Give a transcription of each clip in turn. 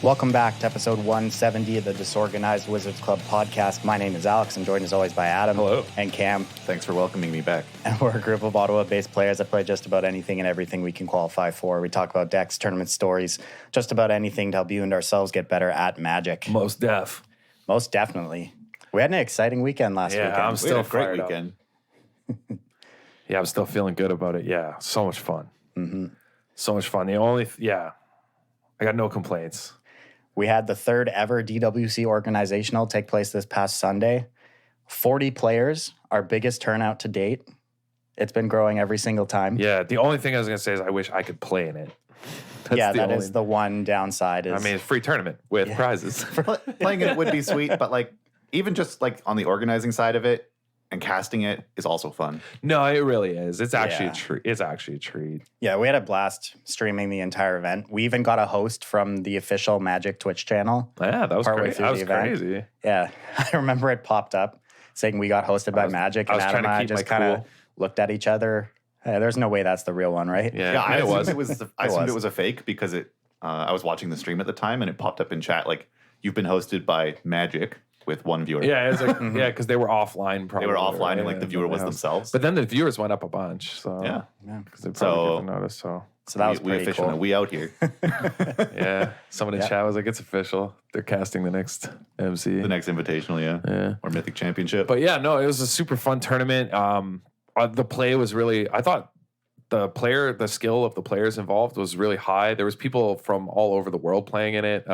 Welcome back to episode 170 of the Disorganized Wizards Club podcast. My name is Alex. I'm joined as always by Adam. Hello. And Cam. Thanks for welcoming me back. And we're a group of Ottawa-based players that play just about anything and everything we can qualify for. We talk about decks, tournament stories, just about anything to help you and ourselves get better at Magic. Most definitely. We had an exciting weekend last weekend. I'm still great weekend. Yeah, I'm still feeling good about it. Yeah, so much fun. Mm-hmm. So much fun. The only, I got no complaints. We had the third ever DWC Organizational take place this past Sunday. 40 players, our biggest turnout to date. It's been growing every single time. Yeah, the only thing I was going to say is I wish I could play in it. That is the one downside. I mean, it's a free tournament with prizes. Playing it would be sweet, but like even just like on the organizing side of it and casting it is also fun. No, it really is. It's actually a treat. It's actually a treat. Yeah, we had a blast streaming the entire event. We even got a host from the official Magic Twitch channel. Yeah, that was crazy. That was crazy. Yeah, I remember it popped up saying we got hosted by Magic, and Adam and I just kind of looked at each other. Hey, there's no way that's the real one, right? Yeah, I assumed it was a fake because I was watching the stream at the time and it popped up in chat like you've been hosted by Magic with one viewer. Yeah, it's like because they were offline. Probably they were offline, and like the viewer was themselves. But then the viewers went up a bunch. So yeah, because they probably didn't notice. So that was pretty official. cool. We out here. Yeah, someone in chat was like, "It's official. They're casting the next MC, the next Invitational, yeah, or Mythic Championship." But yeah, no, it was a super fun tournament. The play was really. I thought the skill of the players involved was really high. There was people from all over the world playing in it.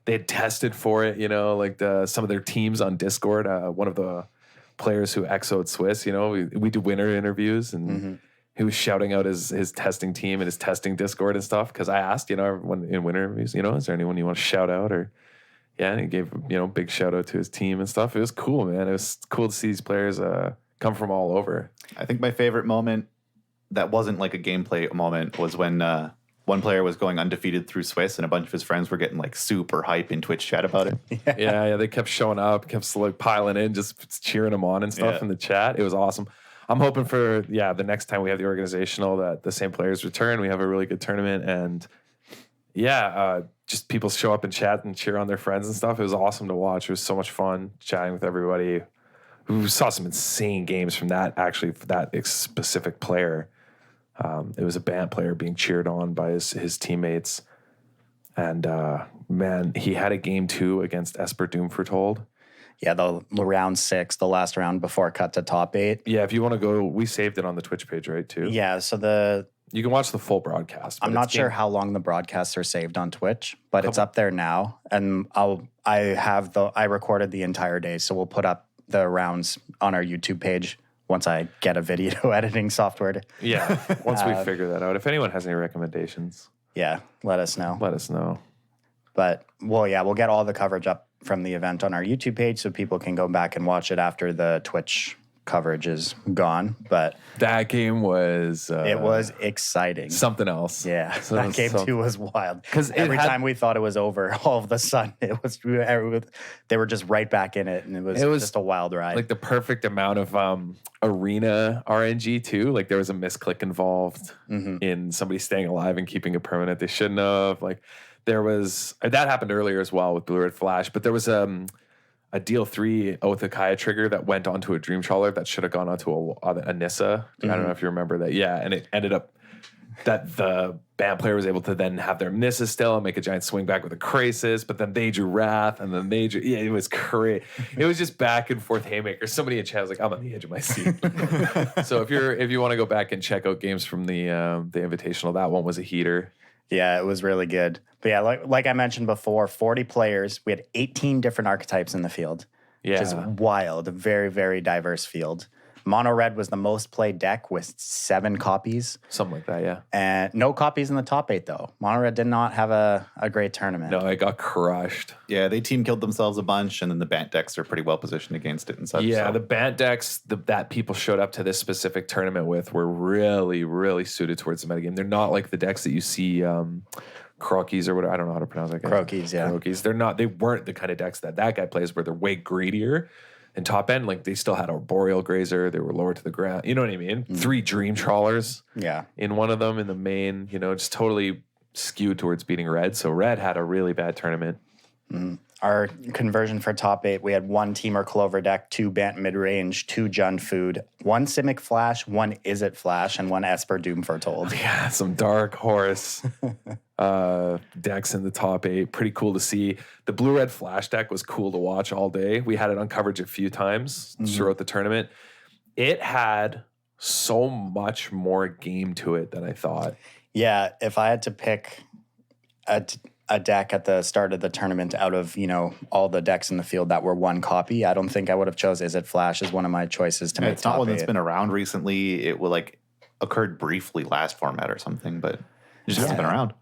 They had tested for it, like some of their teams on Discord. One of the players who exoed Swiss, we do winter interviews, and he was shouting out his testing team and his testing Discord and stuff. Because I asked, everyone in winter interviews, is there anyone you want to shout out? And he gave big shout out to his team and stuff. It was cool, man. It was cool to see these players come from all over. I think my favorite moment that wasn't like a gameplay moment was when one player was going undefeated through Swiss and a bunch of his friends were getting like super hype in Twitch chat about it. Yeah, they kept showing up, kept like piling in, just cheering him on and stuff in the chat. It was awesome. I'm hoping for, the next time we have the organizational that the same players return. We have a really good tournament and just people show up and chat and cheer on their friends and stuff. It was awesome to watch. It was so much fun chatting with everybody. We saw some insane games from that specific player. It was a band player being cheered on by his teammates. And, man, he had a game 2 against Esper Doomfortold. Yeah, the round 6, the last round before it cut to top 8. Yeah, if you want to go, we saved it on the Twitch page, right, too? Yeah, so you can watch the full broadcast. I'm not sure how long the broadcasts are saved on Twitch, but it's up there now. And I recorded the entire day, so we'll put up the rounds on our YouTube page once I get a video editing software. Once we figure that out. If anyone has any recommendations. Yeah, let us know. But, we'll get all the coverage up from the event on our YouTube page so people can go back and watch it after the Twitch coverage is gone. But that game was... it was exciting. Something else. Yeah, that game 2 was wild. Because every time we thought it was over, all of a sudden, they were just right back in it, and it was just a wild ride. Like the perfect amount of arena RNG, too. Like there was a misclick involved in somebody staying alive and keeping it permanent. They shouldn't have. Like there was... That happened earlier as well with Blue Red Flash, but there was... a deal 3 with a Kaya trigger that went onto a Dream Trawler that should have gone onto a Nissa. I don't know if you remember that. Yeah, and it ended up that the band player was able to then have their Nissa still and make a giant swing back with a Krasis, but then they drew Wrath, and then they drew... Yeah, it was crazy. It was just back and forth haymakers. Somebody in chat was like, I'm on the edge of my seat. So if you want to go back and check out games from the Invitational, that one was a heater. Yeah, it was really good. But yeah, like I mentioned before, 40 players. We had 18 different archetypes in the field. Yeah. Which is wild. A very, very diverse field. Mono Red was the most played deck with 7 copies. Something like that, yeah. And no copies in the top 8, though. Mono Red did not have a great tournament. No, it got crushed. Yeah, they team killed themselves a bunch, and then the Bant decks are pretty well positioned against it and such. Yeah, the Bant decks that people showed up to this specific tournament with were really, really suited towards the metagame. They're not like the decks that you see... Croquis or whatever. I don't know how to pronounce that. Croquis, yeah. Croquis. They weren't the kind of decks that guy plays where they're way greedier and top end. Like they still had a Boreal Grazer. They were lower to the ground. You know what I mean? 3 Dream Trawlers. Yeah. In one of them in the main, just totally skewed towards beating red. So red had a really bad tournament. Our conversion for top 8, we had 1 Teamer Clover deck, 2 Bant Midrange, 2 Jund Food, 1 Simic Flash, 1 Izzet Flash, and 1 Esper Doom Foretold. Yeah, some dark horse decks in the top 8. Pretty cool to see. The blue-red Flash deck was cool to watch all day. We had it on coverage a few times throughout the tournament. It had so much more game to it than I thought. Yeah, if I had to pick a deck at the start of the tournament out of, all the decks in the field that were 1 copy, I don't think I would have chose Izzet Flash as one of my choices to make it's not top one 8. that's been around recently. It will occurred briefly last format or something, but it just hasn't been around.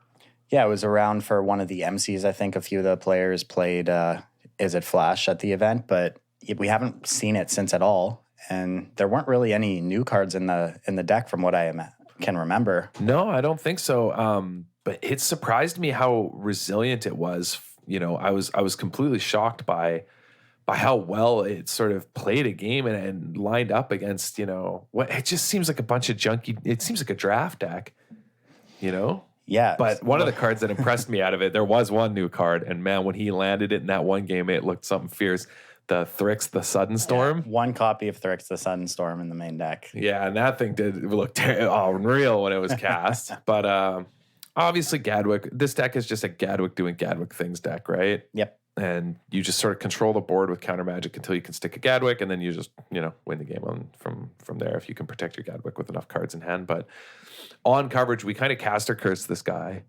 Yeah, it was around for one of the MCs. I think a few of the players played Izzet Flash at the event, but we haven't seen it since at all. And there weren't really any new cards in the deck from what I can remember. No, I don't think so. But it surprised me how resilient it was. I was completely shocked by how well it sort of played a game and lined up against, what it just seems like a bunch of junky. It seems like a draft deck, Yeah. But one of the cards that impressed me out of it, there was one new card, and man, when he landed it in that one game, it looked something fierce. The Thrix, the Sudden Storm. Yeah, 1 copy of Thrix, the Sudden Storm in the main deck. Yeah, and that thing did look unreal when it was cast. But obviously, Gadwick, this deck is just a Gadwick doing Gadwick things deck, right? Yep. And you just sort of control the board with counter magic until you can stick a Gadwick, and then you just, win the game from there if you can protect your Gadwick with enough cards in hand. But on coverage, we kind of caster cursed this guy.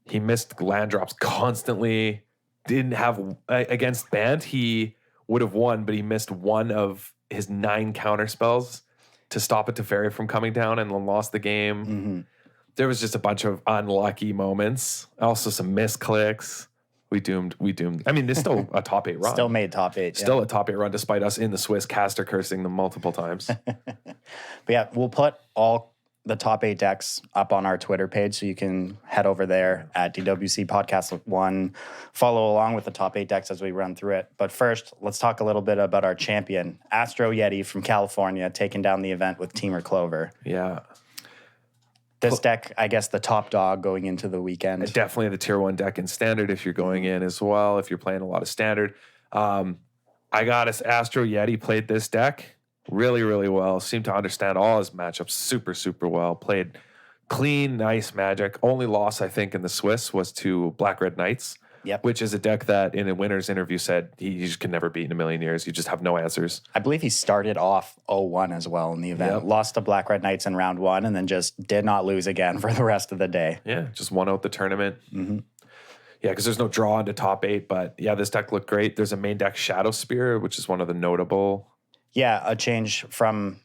He missed land drops constantly. Didn't have against Bant, he would have won, but he missed one of his 9 counter spells to stop a Teferi from coming down and then lost the game. Mm-hmm. There was just a bunch of unlucky moments. Also some misclicks. We doomed. I mean, there's still a top 8 run. Still made top 8. Still a top 8 run despite us in the Swiss caster cursing them multiple times. But yeah, we'll put all the top 8 decks up on our Twitter page, so you can head over there at DWC Podcast 1, follow along with the top 8 decks as we run through it. But first, let's talk a little bit about our champion, Astro Yeti from California, taking down the event with Teamer Clover. Yeah. This deck, I guess, the top dog going into the weekend. Definitely the tier 1 deck in standard if you're going in as well, if you're playing a lot of standard. I got us Astro Yeti played this deck really, really well. Seemed to understand all his matchups super, super well. Played clean, nice Magic. Only loss, I think, in the Swiss was to Black Red Knights. Yep. Which is a deck that in a winner's interview said he just could never beat in a million years. You just have no answers. I believe he started off 0-1 as well in the event. Yep. Lost to Black Red Knights in round 1 and then just did not lose again for the rest of the day. Yeah, just won out the tournament. Mm-hmm. Yeah, because there's no draw into top 8. But yeah, this deck looked great. There's a main deck Shadow Spear, which is one of the notable. Yeah, a change from,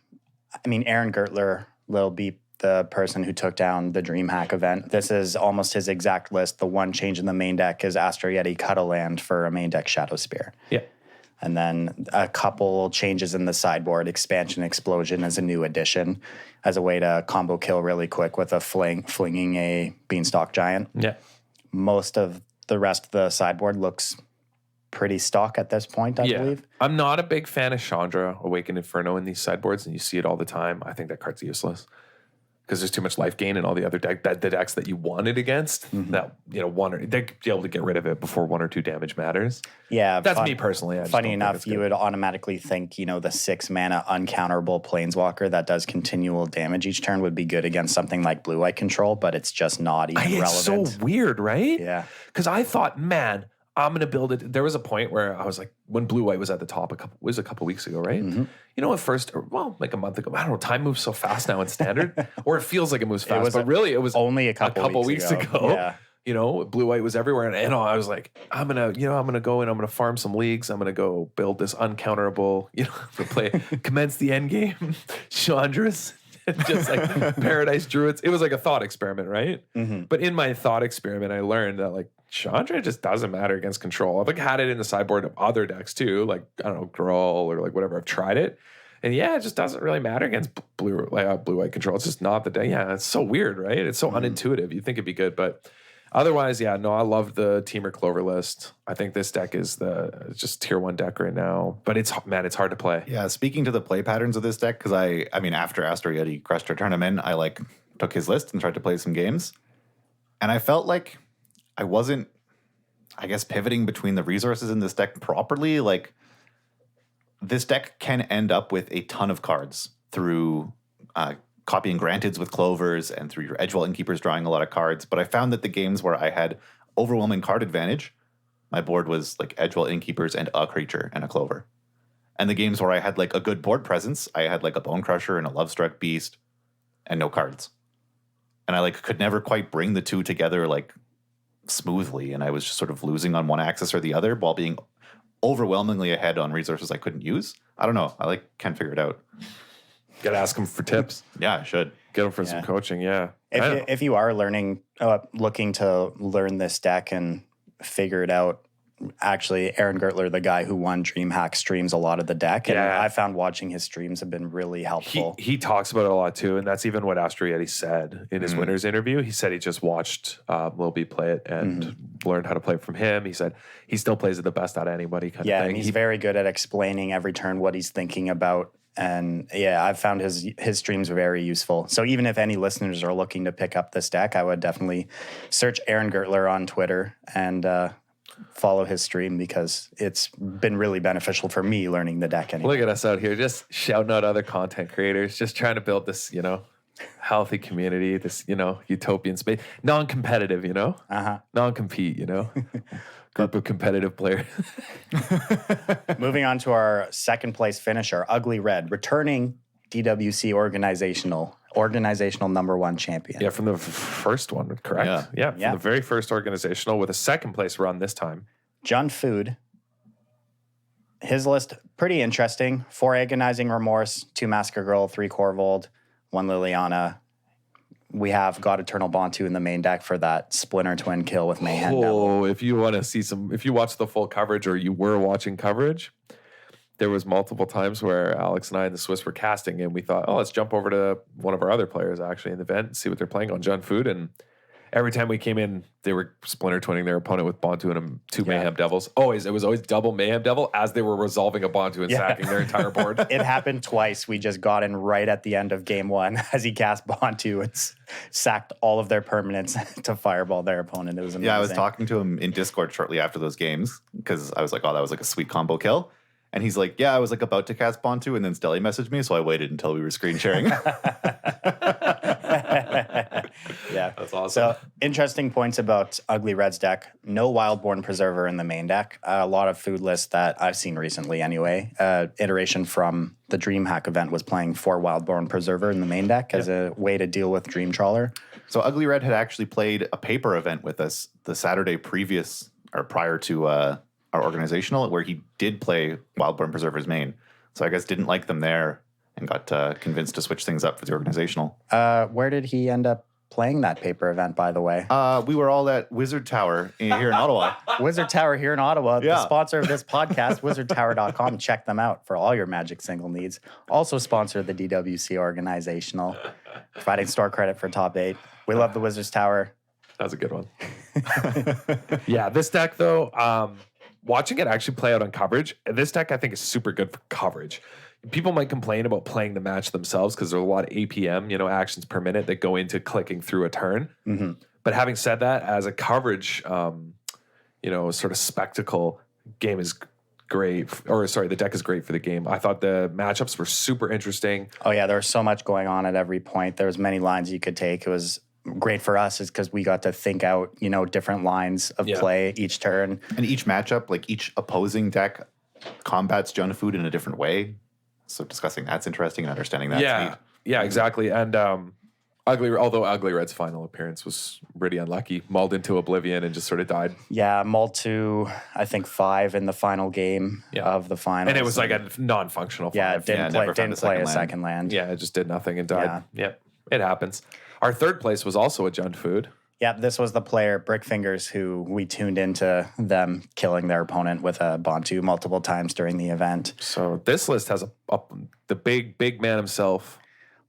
Aaron Gertler will be the person who took down the DreamHack event. This is almost his exact list. The one change in the main deck is Astro Yeti cut a land for a main deck Shadow Spear. Yeah. And then a couple changes in the sideboard. Expansion Explosion is a new addition as a way to combo kill really quick with a flinging a Beanstalk Giant. Yeah. Most of the rest of the sideboard looks pretty stock at this point, I believe. I'm not a big fan of Chandra, Awakened Inferno in these sideboards, and you see it all the time. I think that card's useless because there's too much life gain in all the other the decks that you wanted against. Mm-hmm. That they'd be able to get rid of it before 1 or 2 damage matters. Yeah, that's me personally. Funny enough, you would automatically think the 6 mana uncounterable Planeswalker that does continual damage each turn would be good against something like Blue-White Control, but it's just not even relevant. It's so weird, right? Yeah, because I thought, man, I'm going to build it. There was a point where I was like, when Blue-White was at the top, a couple weeks ago, right? Mm-hmm. At first, like a month ago, I don't know, time moves so fast now in standard, or it feels like it moves fast, but really it was only a couple weeks ago. Yeah. Blue-White was everywhere. And I was like, I'm going to go in, I'm going to farm some leagues. I'm going to go build this uncounterable, commence the end game, Chandra's. Just like Paradise Druids. It was like a thought experiment, right? Mm-hmm. But in my thought experiment, I learned that like Chandra just doesn't matter against control. I've had it in the sideboard of other decks too, like I don't know, Gruul or like whatever. I've tried it, and it just doesn't really matter against blue-white control. It's just not the day. Yeah, it's so weird, right? It's so unintuitive. You think it'd be good, but otherwise, I love the Teamer Clover list. I think this deck is just tier 1 deck right now, but it's hard to play. Yeah, speaking to the play patterns of this deck, because I mean, after Astro Yeti crushed our tournament, I took his list and tried to play some games. And I felt like I wasn't, I guess, pivoting between the resources in this deck properly. Like, this deck can end up with a ton of cards through copying Granteds with Clovers and through your Edgewall Innkeepers drawing a lot of cards. But I found that the games where I had overwhelming card advantage, my board was like Edgewall Innkeepers and a creature and a Clover. And the games where I had like a good board presence, I had like a Bone Crusher and a Lovestruck Beast and no cards. And I like could never quite bring the two together like smoothly. And I was just sort of losing on one axis or the other while being overwhelmingly ahead on resources I couldn't use. I don't know. I like can't figure it out. Got to ask him for tips. Yeah, I should. Get him for some coaching. Yeah. If you are looking to learn this deck and figure it out, actually, Aaron Gertler, the guy who won DreamHack, streams a lot of the deck. And I found watching his streams have been really helpful. He talks about it a lot too. And that's even what Astrietti said in his winner's interview. He said he just watched Lil B play it and learned how to play it from him. He said he still plays it the best out of anybody kind of thing. And he's very good at explaining every turn what he's thinking about. And I've found his streams very useful. So even if any listeners are looking to pick up this deck, I would definitely search Aaron Gertler on Twitter and follow his stream because it's been really beneficial for me learning the deck anyway. Look at us out here just shouting out other content creators, just trying to build this, healthy community, this, utopian space. Non-competitive, non-compete, group of competitive players. Moving on to our second place finisher, Ugly Red, returning DWC Organizational #1 champion. Yeah, from the first one, correct? Yeah, from the very first Organizational with a second place run this time. Jun Food. His list, pretty interesting. 4 Agonizing Remorse, 2 Massacre Girl, 3 Corvold, 1 Liliana. We have God Eternal Bontu in the main deck for that Splinter Twin kill with Mayhem Devil. If you want to see if you watch the full coverage or you were watching coverage, there was multiple times where Alex and I and the Swiss were casting and we thought, let's jump over to one of our other players actually in the event and see what they're playing on Jun Food. And every time we came in, they were Splinter Twinning their opponent with Bontu and 2 Mayhem Devils. It was always double Mayhem Devil as they were resolving a Bontu and sacking their entire board. It happened twice. We just got in right at the end of game 1 as he cast Bontu and sacked all of their permanents to fireball their opponent. It was amazing. Yeah, I was talking to him in Discord shortly after those games because I was like, that was like a sweet combo kill. And he's like, I was like about to cast Bontu, and then Stelly messaged me, so I waited until we were screen sharing. Yeah, that's awesome. So interesting points about Ugly Red's deck. No Wildborn Preserver in the main deck. A lot of food lists that I've seen recently anyway. Iteration from the DreamHack event was playing 4 Wildborn Preserver in the main deck as a way to deal with Dream Trawler. So Ugly Red had actually played a paper event with us the Saturday prior to our organizational, where he did play Wildborn Preserver's main. So I guess didn't like them there and got convinced to switch things up for the organizational. Where did he end up playing that paper event, by the way? We were all at Wizard Tower here in Ottawa. Wizard Tower here in Ottawa, the sponsor of this podcast, wizardtower.com. Check them out for all your Magic single needs. Also sponsor the DWC Organizational, providing store credit for top 8. We love the Wizards Tower. That was a good one. Yeah, this deck, though, watching it actually play out on coverage, this deck I think is super good for coverage. People might complain about playing the match themselves because there's a lot of APM, actions per minute that go into clicking through a turn. Mm-hmm. But having said that, as a coverage, sort of spectacle, game is great. The deck is great for the game. I thought the matchups were super interesting. Oh yeah, there was so much going on at every point. There was many lines you could take. It was great for us is because we got to think out, different lines of play each turn. And each matchup, like each opposing deck combats Jun Food in a different way. So discussing that's interesting and understanding that's neat. Yeah, exactly. And although Ugly Red's final appearance was pretty unlucky, mauled into oblivion and just sort of died. Yeah, mauled to, I think, 5 in the final game of the finals. And it was like a non-functional 5. Yeah, didn't play a second land. Yeah, it just did nothing and died. Yeah, it happens. Our third place was also a Jun Food. Yeah, this was the player, Brickfingers, who we tuned into them killing their opponent with a Bontu multiple times during the event. So this list has the big man himself,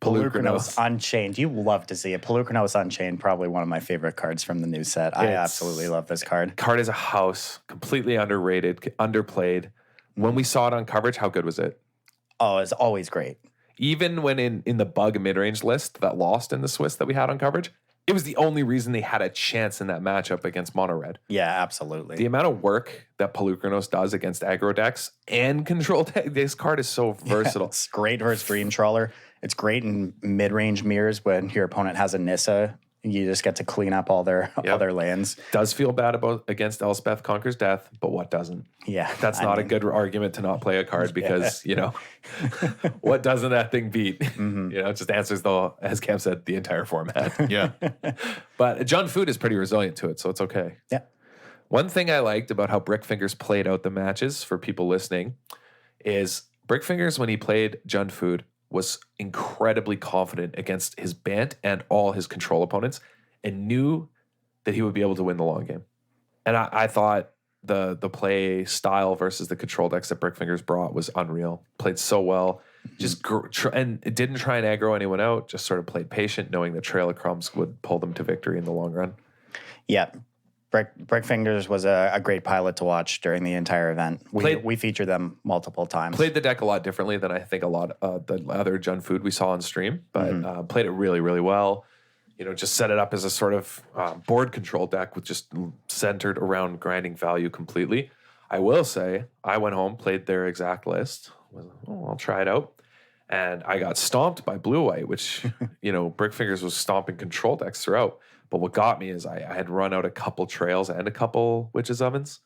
Pelucranos Unchained. You love to see it. Pelucranos Unchained, probably one of my favorite cards from the new set. I absolutely love this card. Card is a house, completely underrated, underplayed. When we saw it on coverage, how good was it? Oh, it's always great. Even when in the bug mid-range list that lost in the Swiss that we had on coverage, it was the only reason they had a chance in that matchup against Mono Red. Yeah, absolutely. The amount of work that Polukranos does against aggro decks and control deck, this card is so versatile. It's great versus Dream Trawler. It's great in mid-range mirrors when your opponent has a Nissa. You just get to clean up all their other lands. Does feel bad against Elspeth Conquers Death, but what doesn't? Yeah. That's not a good argument to not play a card because, what doesn't that thing beat? It just answers as Cam said, the entire format. Yeah. But Jund Food is pretty resilient to it, so it's okay. Yeah. One thing I liked about how Brickfingers played out the matches for people listening is Brickfingers, when he played Jund Food, was incredibly confident against his Bant and all his control opponents and knew that he would be able to win the long game. And I thought the play style versus the control decks that Brickfingers brought was unreal. Played so well. Just and it didn't try and aggro anyone out, just sort of played patient, knowing that Trail of Crumbs would pull them to victory in the long run. Yeah. Brickfingers was a great pilot to watch during the entire event. We featured them multiple times. Played the deck a lot differently than I think a lot of the other Jund Food we saw on stream, but played it really, really well. Just set it up as a sort of board control deck with just centered around grinding value completely. I will say, I went home, played their exact list. I'll try it out. And I got stomped by Blue-White, which, Brickfingers was stomping control decks throughout. But what got me is I had run out a couple trails and a couple Witches Ovens.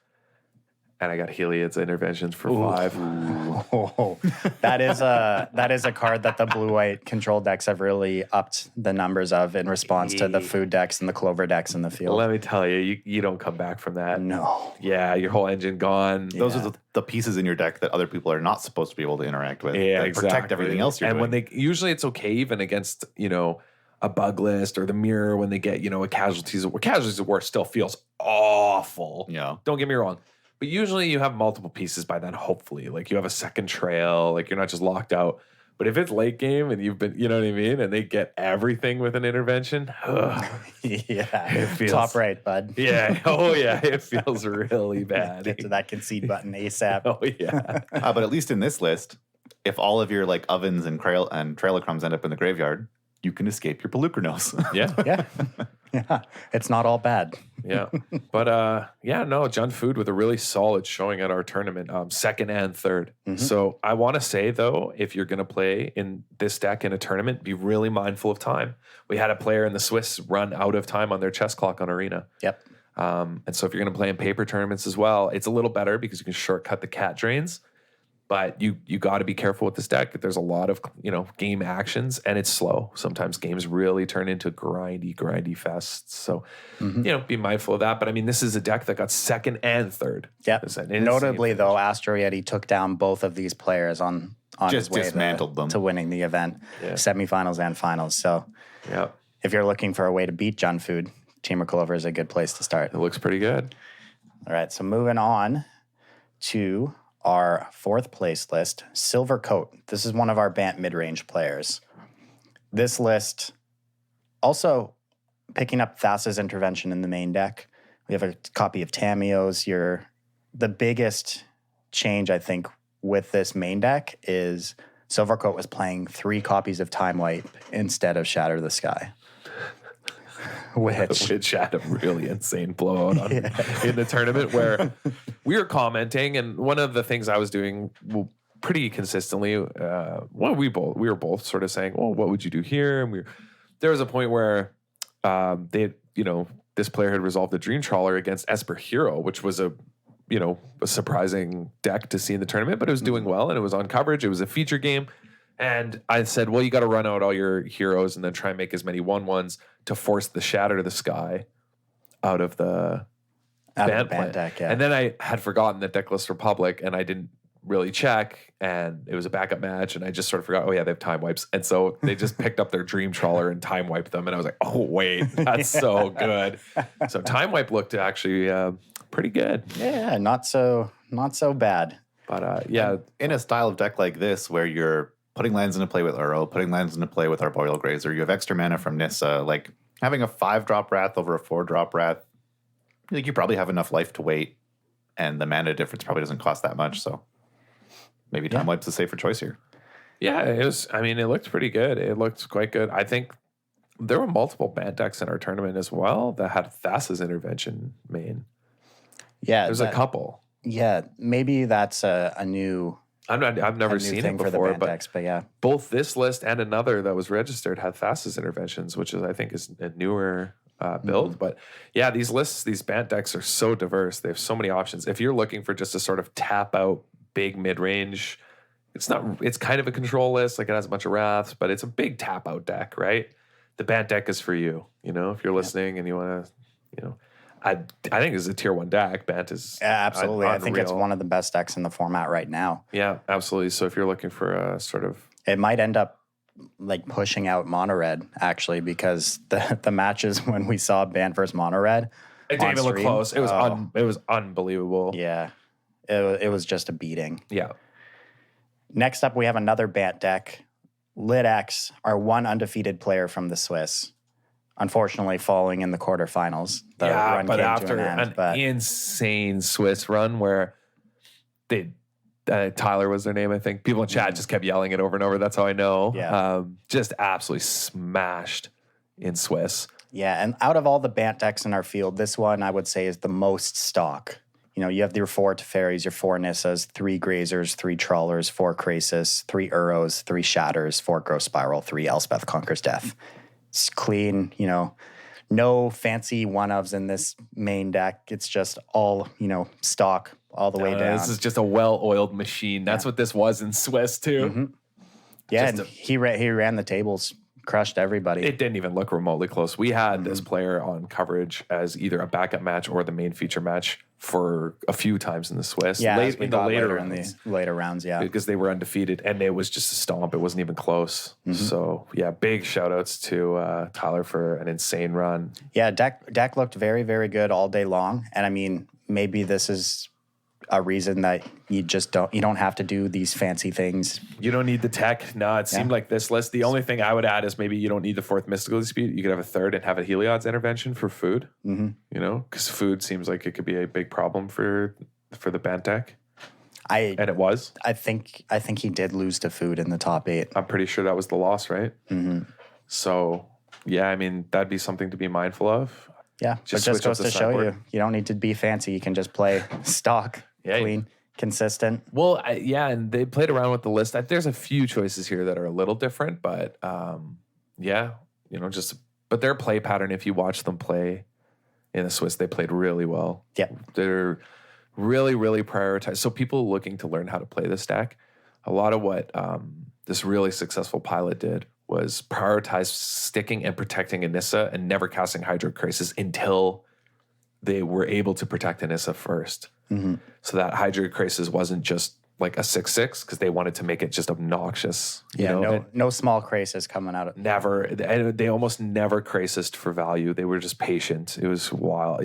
And I got Heliod's Interventions for 5. Oh, that is a card that the blue-white control decks have really upped the numbers of in response to the food decks and the clover decks in the field. Let me tell you, you don't come back from that. No. Yeah, your whole engine gone. Those are the pieces in your deck that other people are not supposed to be able to interact with. Yeah, that exactly. protect everything else you're doing. When usually it's okay even against, a bug list or the mirror when they get, a casualties of war still feels awful. Yeah. Don't get me wrong. But usually you have multiple pieces by then, hopefully. Like you have a second trail, like you're not just locked out. But if it's late game and you've been, you know what I mean? And they get everything with an intervention. It feels top right, bud. Yeah. Oh, yeah. It feels really bad. Get to that concede button ASAP. Oh, yeah. But at least in this list, if all of your ovens and trail of crumbs end up in the graveyard, you can escape your Polukranos. Yeah. Yeah. It's not all bad. Yeah. But Jund Food with a really solid showing at our tournament, second and third. So I want to say, though, if you're going to play in this deck in a tournament, be really mindful of time. We had a player in the Swiss run out of time on their chess clock on Arena. Yep. And so if you're going to play in paper tournaments as well, it's a little better because you can shortcut the cat drains. But you got to be careful with this deck. There's a lot of game actions, and it's slow. Sometimes games really turn into grindy fests. So be mindful of that. But I mean, this is a deck that got second and third. Yeah. Notably, though, Astro Yeti took down both of these players on just his way dismantled them to winning the event, semifinals and finals. So if you're looking for a way to beat Jund Food, Team Clover is a good place to start. It looks pretty good. All right, so moving on to our fourth place list, Silver Coat. This is one of our Bant mid-range players. This list also picking up Thassa's Intervention in the main deck. We have a copy of Tamiyo's. The biggest change, I think, with this main deck is Silver Coat was playing 3 copies of Time Wipe instead of Shatter the Sky. Which had a really insane blowout in the tournament where we were commenting, and one of the things I was doing pretty consistently, we were both sort of saying, "Well, what would you do here?" And there was a point where this player had resolved the Dream Trawler against Esper Hero, which was a surprising deck to see in the tournament, but it was doing well and it was on coverage. It was a feature game. And I said, well, you got to run out all your heroes and then try and make as many 1/1s to force the Shatter to the Sky out of the Bant deck. Yeah. And then I had forgotten that Deckless Republic, and I didn't really check, and it was a backup match, and I just sort of forgot, oh yeah, they have Time Wipes. And so they just picked up their Dream Trawler and Time Wiped them, and I was like, oh wait, that's so good. So Time Wipe looked actually pretty good. Yeah, not so bad. But in a style of deck like this where you're putting lands into play with Uro, putting lands into play with Arboreal Grazer, you have extra mana from Nissa, like having a 5-drop Wrath over a 4-drop Wrath, like you probably have enough life to wait, and the mana difference probably doesn't cost that much, so maybe Time Wipe's a safer choice here. Yeah, it was. I mean, it looked pretty good. It looked quite good. I think there were multiple Bant decks in our tournament as well that had Thassa's Intervention main. Yeah. There's a couple. Yeah. Maybe that's a new... I've never seen it for the before, Bant but decks, but yeah. both this list and another that was registered had Thassa's Interventions, which is I think is a newer build. But yeah, these lists, these Bant decks are so diverse. They have so many options. If you're looking for just a sort of tap out big mid range, it's kind of a control list. Like it has a bunch of wraths, but it's a big tap out deck, right? The Bant deck is for you. You know, if you're listening and you want to, you know, I think it's a tier 1 deck. Bant is absolutely. I think it's one of the best decks in the format right now. Yeah, absolutely. So if you're looking for a sort of, it might end up like pushing out mono red actually, because the matches when we saw Bant versus mono red, it didn't even look close. It was it was unbelievable. Yeah, it was just a beating. Yeah. Next up, we have another Bant deck. Lidx, our one undefeated player from the Swiss, unfortunately falling in the quarterfinals. The run but came after to an end, an insane Swiss run where they Tyler was their name, I think. People in chat just kept yelling it over and over. That's how I know. Yeah. Just absolutely smashed in Swiss. Yeah, and out of all the Bant decks in our field, this one I would say is the most stock. You know, you have your 4 Teferis, your 4 Nissas, 3 Grazers, 3 Trawlers, 4 Krasis, 3 Uros, 3 Shatters, 4 Growth Spiral, 3 Elspeth Conquers Death. It's clean, you know, no fancy one-ofs in this main deck. It's just all, you know, stock all the way down. This is just a well-oiled machine. That's what this was in Swiss, too. Mm-hmm. Yeah, and he ran the tables, crushed everybody. It didn't even look remotely close. We had this player on coverage as either a backup match or the main feature match for a few times in the Swiss. Yeah, in the later rounds, yeah. Because they were undefeated, and it was just a stomp. It wasn't even close. So, yeah, big shout-outs to Tyler for an insane run. Yeah, deck looked very, very good all day long. And, I mean, maybe this is a reason that you don't have to do these fancy things. You don't need the tech. No, it seemed like this list. The only thing I would add is maybe you don't need the 4th Mystical Dispute. You could have a 3rd and have a Heliod's Intervention for food. You know, because food seems like it could be a big problem for the Bant deck. And it was. I think he did lose to food in the top 8. I'm pretty sure that was the loss, right? So, yeah, I mean, that'd be something to be mindful of. Yeah, it just goes to show you don't need to be fancy. You can just play stock. Clean, consistent. Well, and they played around with the list. There's a few choices here that are a little different, but but their play pattern, if you watch them play in the Swiss, they played really well. Yeah. They're really, really prioritized. So people looking to learn how to play this deck, a lot of what this really successful pilot did was prioritize sticking and protecting Anissa and never casting Hydrocrisis until they were able to protect Anissa first. So that Hydrocrisis wasn't just like a 6/6 because they wanted to make it just obnoxious. No small Crisis coming out of never. They almost never Crisised for value. They were just patient. It was wild,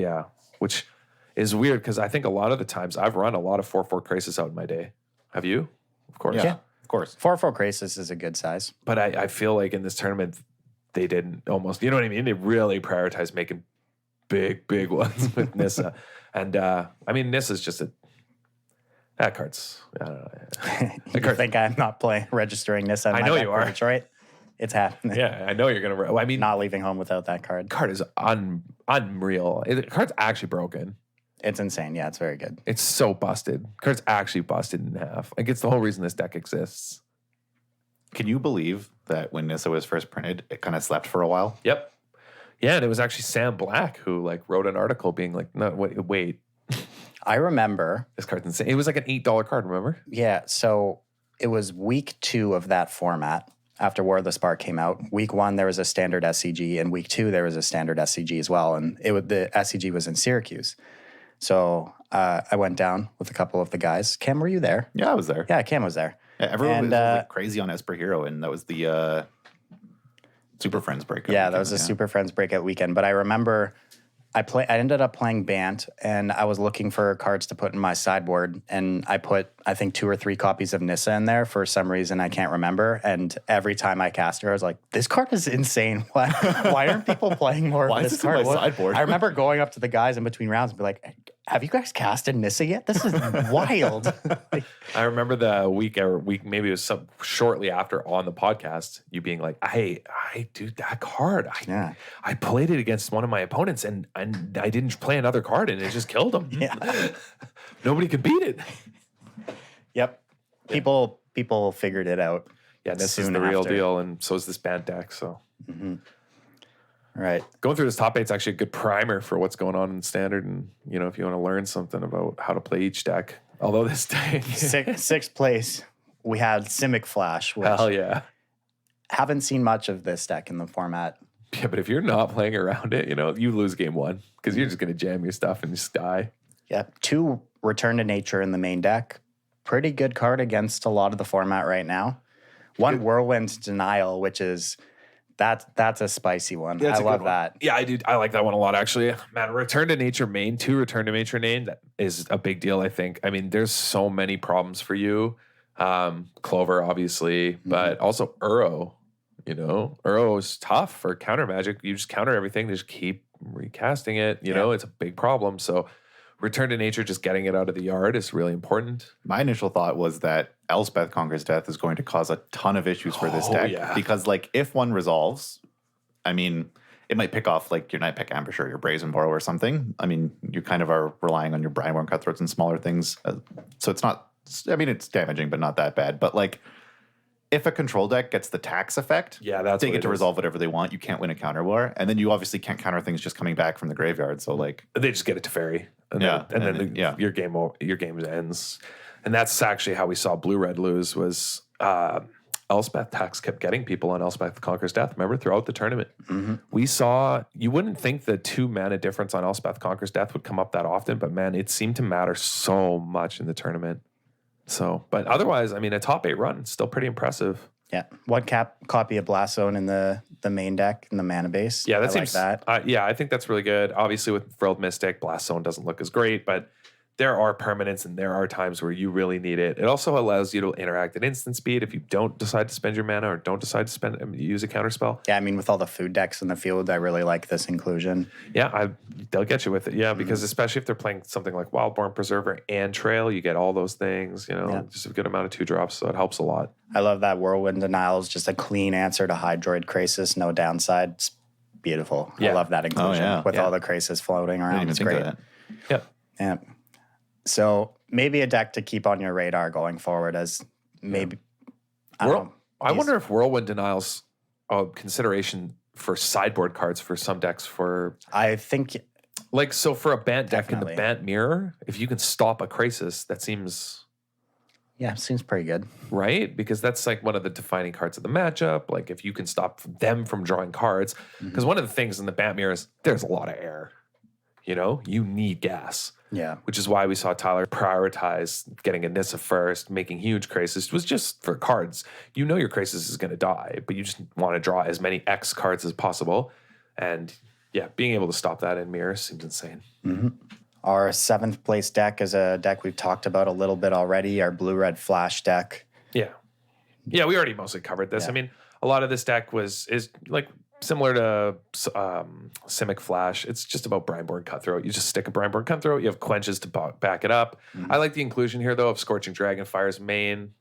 which is weird because I think a lot of the times I've run a lot of 4/4 Crisis out in my day. Have you? Of course. Yeah, of course. 4/4 Crisis is a good size. But I feel like in this tournament they didn't almost. You know what I mean? They really prioritized making big ones with Nissa. And I mean, Nissa's just that card's. I don't know. You think I'm not registering Nissa? I know you are. Detroit. It's happening. Yeah, I know you're gonna. Well, I mean, not leaving home without that card. Card is unreal. The card's actually broken. It's insane. Yeah, it's very good. It's so busted. Card's actually busted in half. Like it's the whole reason this deck exists. Can you believe that when Nissa was first printed, it kind of slept for a while? Yep. Yeah, and it was actually Sam Black who like wrote an article being like, "No, wait." I remember this card's insane. It was like an $8 card. Remember? Yeah. So it was week 2 of that format after War of the Spark came out. Week 1 there was a standard SCG, and week 2 there was a standard SCG as well. And the SCG was in Syracuse. So I went down with a couple of the guys. Cam, were you there? Yeah, I was there. Yeah, Cam was there. Yeah, everyone was like crazy on Esper Hero, and that was the Super Friends breakout. Yeah, that was a Super Friends breakout weekend. But I remember I ended up playing Bant, and I was looking for cards to put in my sideboard, and I put, I think, 2 or 3 copies of Nissa in there for some reason I can't remember. And every time I cast her, I was like, this card is insane. Why aren't people playing more of this card? In my sideboard? I remember going up to the guys in between rounds and be like, have you guys casted Nissa yet? This is wild. I remember the week, maybe it was shortly after on the podcast, you being like, I dude, that card, I played it against one of my opponents and I didn't play another card and it just killed him. Yeah. Nobody could beat it. Yep. People figured it out. Yeah, this is the real deal, and so is this band deck. So, Right. Going through this top 8 is actually a good primer for what's going on in Standard, and if you want to learn something about how to play each deck. Although this deck, sixth place, we had Simic Flash. Which hell yeah, haven't seen much of this deck in the format. Yeah, but if you're not playing around it, you lose game 1 because you're just going to jam your stuff and just die. Yeah, 2 Return to Nature in the main deck. Pretty good card against a lot of the format right now. 1 Whirlwind Denial, which is that's a spicy one. I love that. Yeah, I like that one a lot, actually. Man, Return to Nature main, 2 Return to Nature main, that is a big deal, I think. I mean, there's so many problems for you. Clover, obviously, but also Uro. Uro is tough for counter magic. You just counter everything, just keep recasting it. It's a big problem. So Return to Nature, just getting it out of the yard is really important. My initial thought was that Elspeth Conquers Death is going to cause a ton of issues for this deck. Yeah. Because, if one resolves, I mean, it might pick off, your Nightpack Ambush or your Brazen Borrow or something. I mean, you kind of are relying on your Brineborn Cutthroats and smaller things. So it's not, it's damaging, but not that bad. But, if a control deck gets the tax effect, they get to resolve whatever they want. You can't win a counter war. And then you obviously can't counter things just coming back from the graveyard. So, they just get it to fairy. And then your game ends. And that's actually how we saw Blue-Red lose, was Elspeth tax kept getting people on Elspeth Conquers Death, remember, throughout the tournament. We saw, you wouldn't think the 2 mana difference on Elspeth Conquers Death would come up that often, but man, it seemed to matter so much in the tournament. So, but otherwise, I mean, a top 8 run, still pretty impressive. Yeah. 1 copy of Blast Zone in the main deck in the mana base. Yeah, that seems like that. I think that's really good. Obviously, with Frilled Mystic, Blast Zone doesn't look as great, but there are permanents and there are times where you really need it. It also allows you to interact at instant speed if you don't decide to spend your mana or don't decide to use a counter spell. Yeah, I mean, with all the food decks in the field, I really like this inclusion. Yeah, they'll get you with it. Yeah, because especially if they're playing something like Wildborn Preserver and Trail, you get all those things, just a good amount of 2 drops, so it helps a lot. I love that Whirlwind Denial is just a clean answer to Hydroid Krasis, no downside. It's beautiful. I love that inclusion with all the Krasis floating around. It's great. Yeah. So maybe a deck to keep on your radar going forward as maybe, I wonder if Whirlwind Denial's a consideration for sideboard cards for some decks I think... so for a Bant deck in the Bant Mirror, if you can stop a Krasis, that seems... Yeah, seems pretty good. Right? Because that's one of the defining cards of the matchup. If you can stop them from drawing cards. Because one of the things in the Bant Mirror is there's a lot of air. You need gas. Yeah. Which is why we saw Tyler prioritize getting a Nissa first, making huge Krasis. It was just for cards. Your Krasis is going to die, but you just want to draw as many X cards as possible. And being able to stop that in Mirror seems insane. Our 7th place deck is a deck we've talked about a little bit already, our Blue-Red Flash deck. Yeah. Yeah, we already mostly covered this. Yeah. I mean, a lot of this deck is similar to Simic Flash. It's just about Brineborn Cutthroat. You just stick a Brineborn Cutthroat. You have Quenches to back it up. I like the inclusion here, though, of Scorching Dragonfire's main,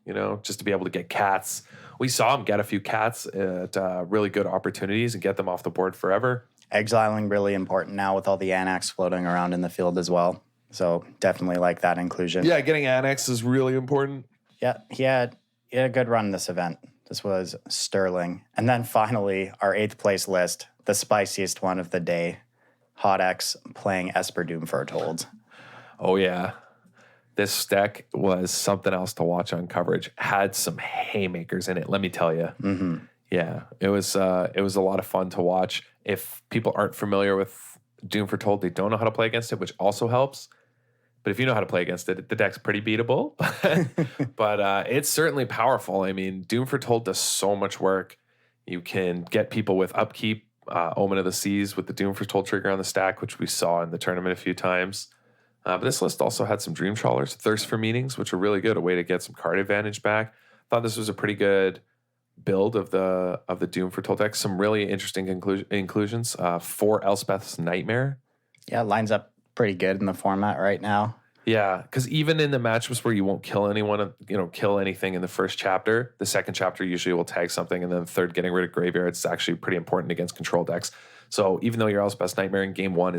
just to be able to get cats. We saw him get a few cats at really good opportunities and get them off the board forever. Exiling really important now with all the Annex floating around in the field as well. So definitely like that inclusion. Yeah, getting Annex is really important. Yeah, he had a good run this event. This was sterling. And then finally, our 8th place list, the spiciest one of the day, Hot X playing Esper Doom Foretold. Oh, yeah. This deck was something else to watch on coverage. Had some haymakers in it, let me tell you. Yeah, it was a lot of fun to watch. If people aren't familiar with Doom Foretold, they don't know how to play against it, which also helps. But if you know how to play against it, the deck's pretty beatable. But it's certainly powerful. I mean, Doom Foretold does so much work. You can get people with upkeep, Omen of the Seas with the Doom Foretold trigger on the stack, which we saw in the tournament a few times. But this list also had some Dream Trawlers, Thirst for Meanings, which are really good, a way to get some card advantage back. Thought this was a pretty good build of the Doom Foretold deck. Some really interesting inclusions. 4 Elspeth's Nightmare. Yeah, lines up pretty good in the format right now. Yeah, because even in the matchups where you won't kill anyone, kill anything in the first chapter, the second chapter usually will tag something, and then the third, getting rid of graveyards, is actually pretty important against control decks. So even though your Elspeth's Nightmare in game one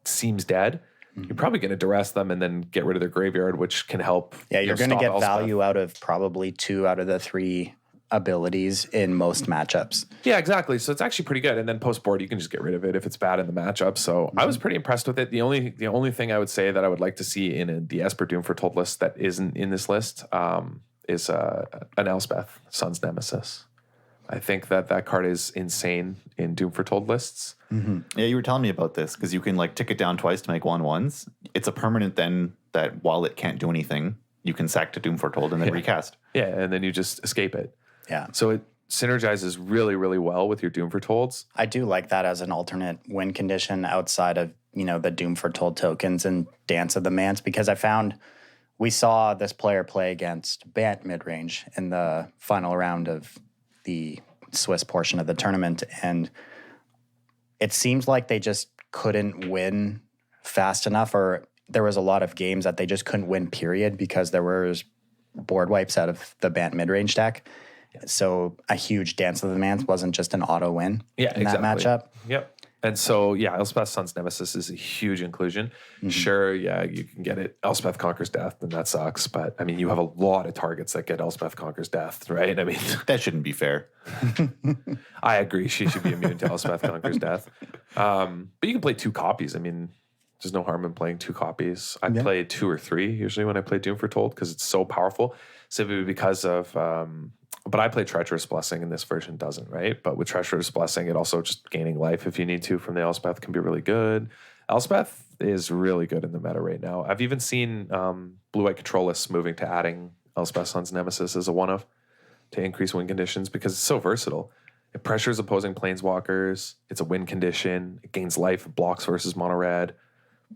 seems dead, you're probably going to duress them and then get rid of their graveyard, which can help. Yeah, you're going to stop get Elspeth. value out of probably 2 out of the 3 abilities in most matchups. Yeah, exactly. So it's actually pretty good. And then post board, you can just get rid of it if it's bad in the matchup. So I was pretty impressed with it. The only thing I would say that I would like to see in the Esper Doom Foretold list that isn't in this list is an Elspeth, Sun's Nemesis. I think that card is insane in Doom Foretold lists. Mm-hmm. Yeah, you were telling me about this because you can like tick it down twice to make 1/1s. It's a permanent then that while it can't do anything, you can sack to Doom Foretold and then recast. Yeah, and then you just escape it. Yeah. So it synergizes really, really well with your Doom Foretolds. I do like that as an alternate win condition outside of, the Doom Foretold tokens and Dance of the Mance, because I found we saw this player play against Bant midrange in the final round of the Swiss portion of the tournament, and it seems like they just couldn't win fast enough, or there was a lot of games that they just couldn't win, period, because there was board wipes out of the Bant midrange deck. So a huge Dance of the Mance wasn't just an auto win in that matchup. Yep. And so, Elspeth Sun's Nemesis is a huge inclusion. Mm-hmm. Sure, you can get it. Elspeth Conquers Death, and that sucks. But, you have a lot of targets that get Elspeth Conquers Death, right? That shouldn't be fair. I agree. She should be immune to Elspeth Conquers Death. But you can play 2 copies. There's no harm in playing 2 copies. I play 2 or 3 usually when I play Doom Foretold because it's so powerful, simply because of... but I play Treacherous Blessing, and this version doesn't, right? But with Treacherous Blessing, it also just gaining life if you need to from the Elspeth can be really good. Elspeth is really good in the meta right now. I've even seen blue-white control lists moving to adding Elspeth Sun's Nemesis as a one-of to increase win conditions because it's so versatile. It pressures opposing planeswalkers. It's a win condition. It gains life. It blocks versus mono-red.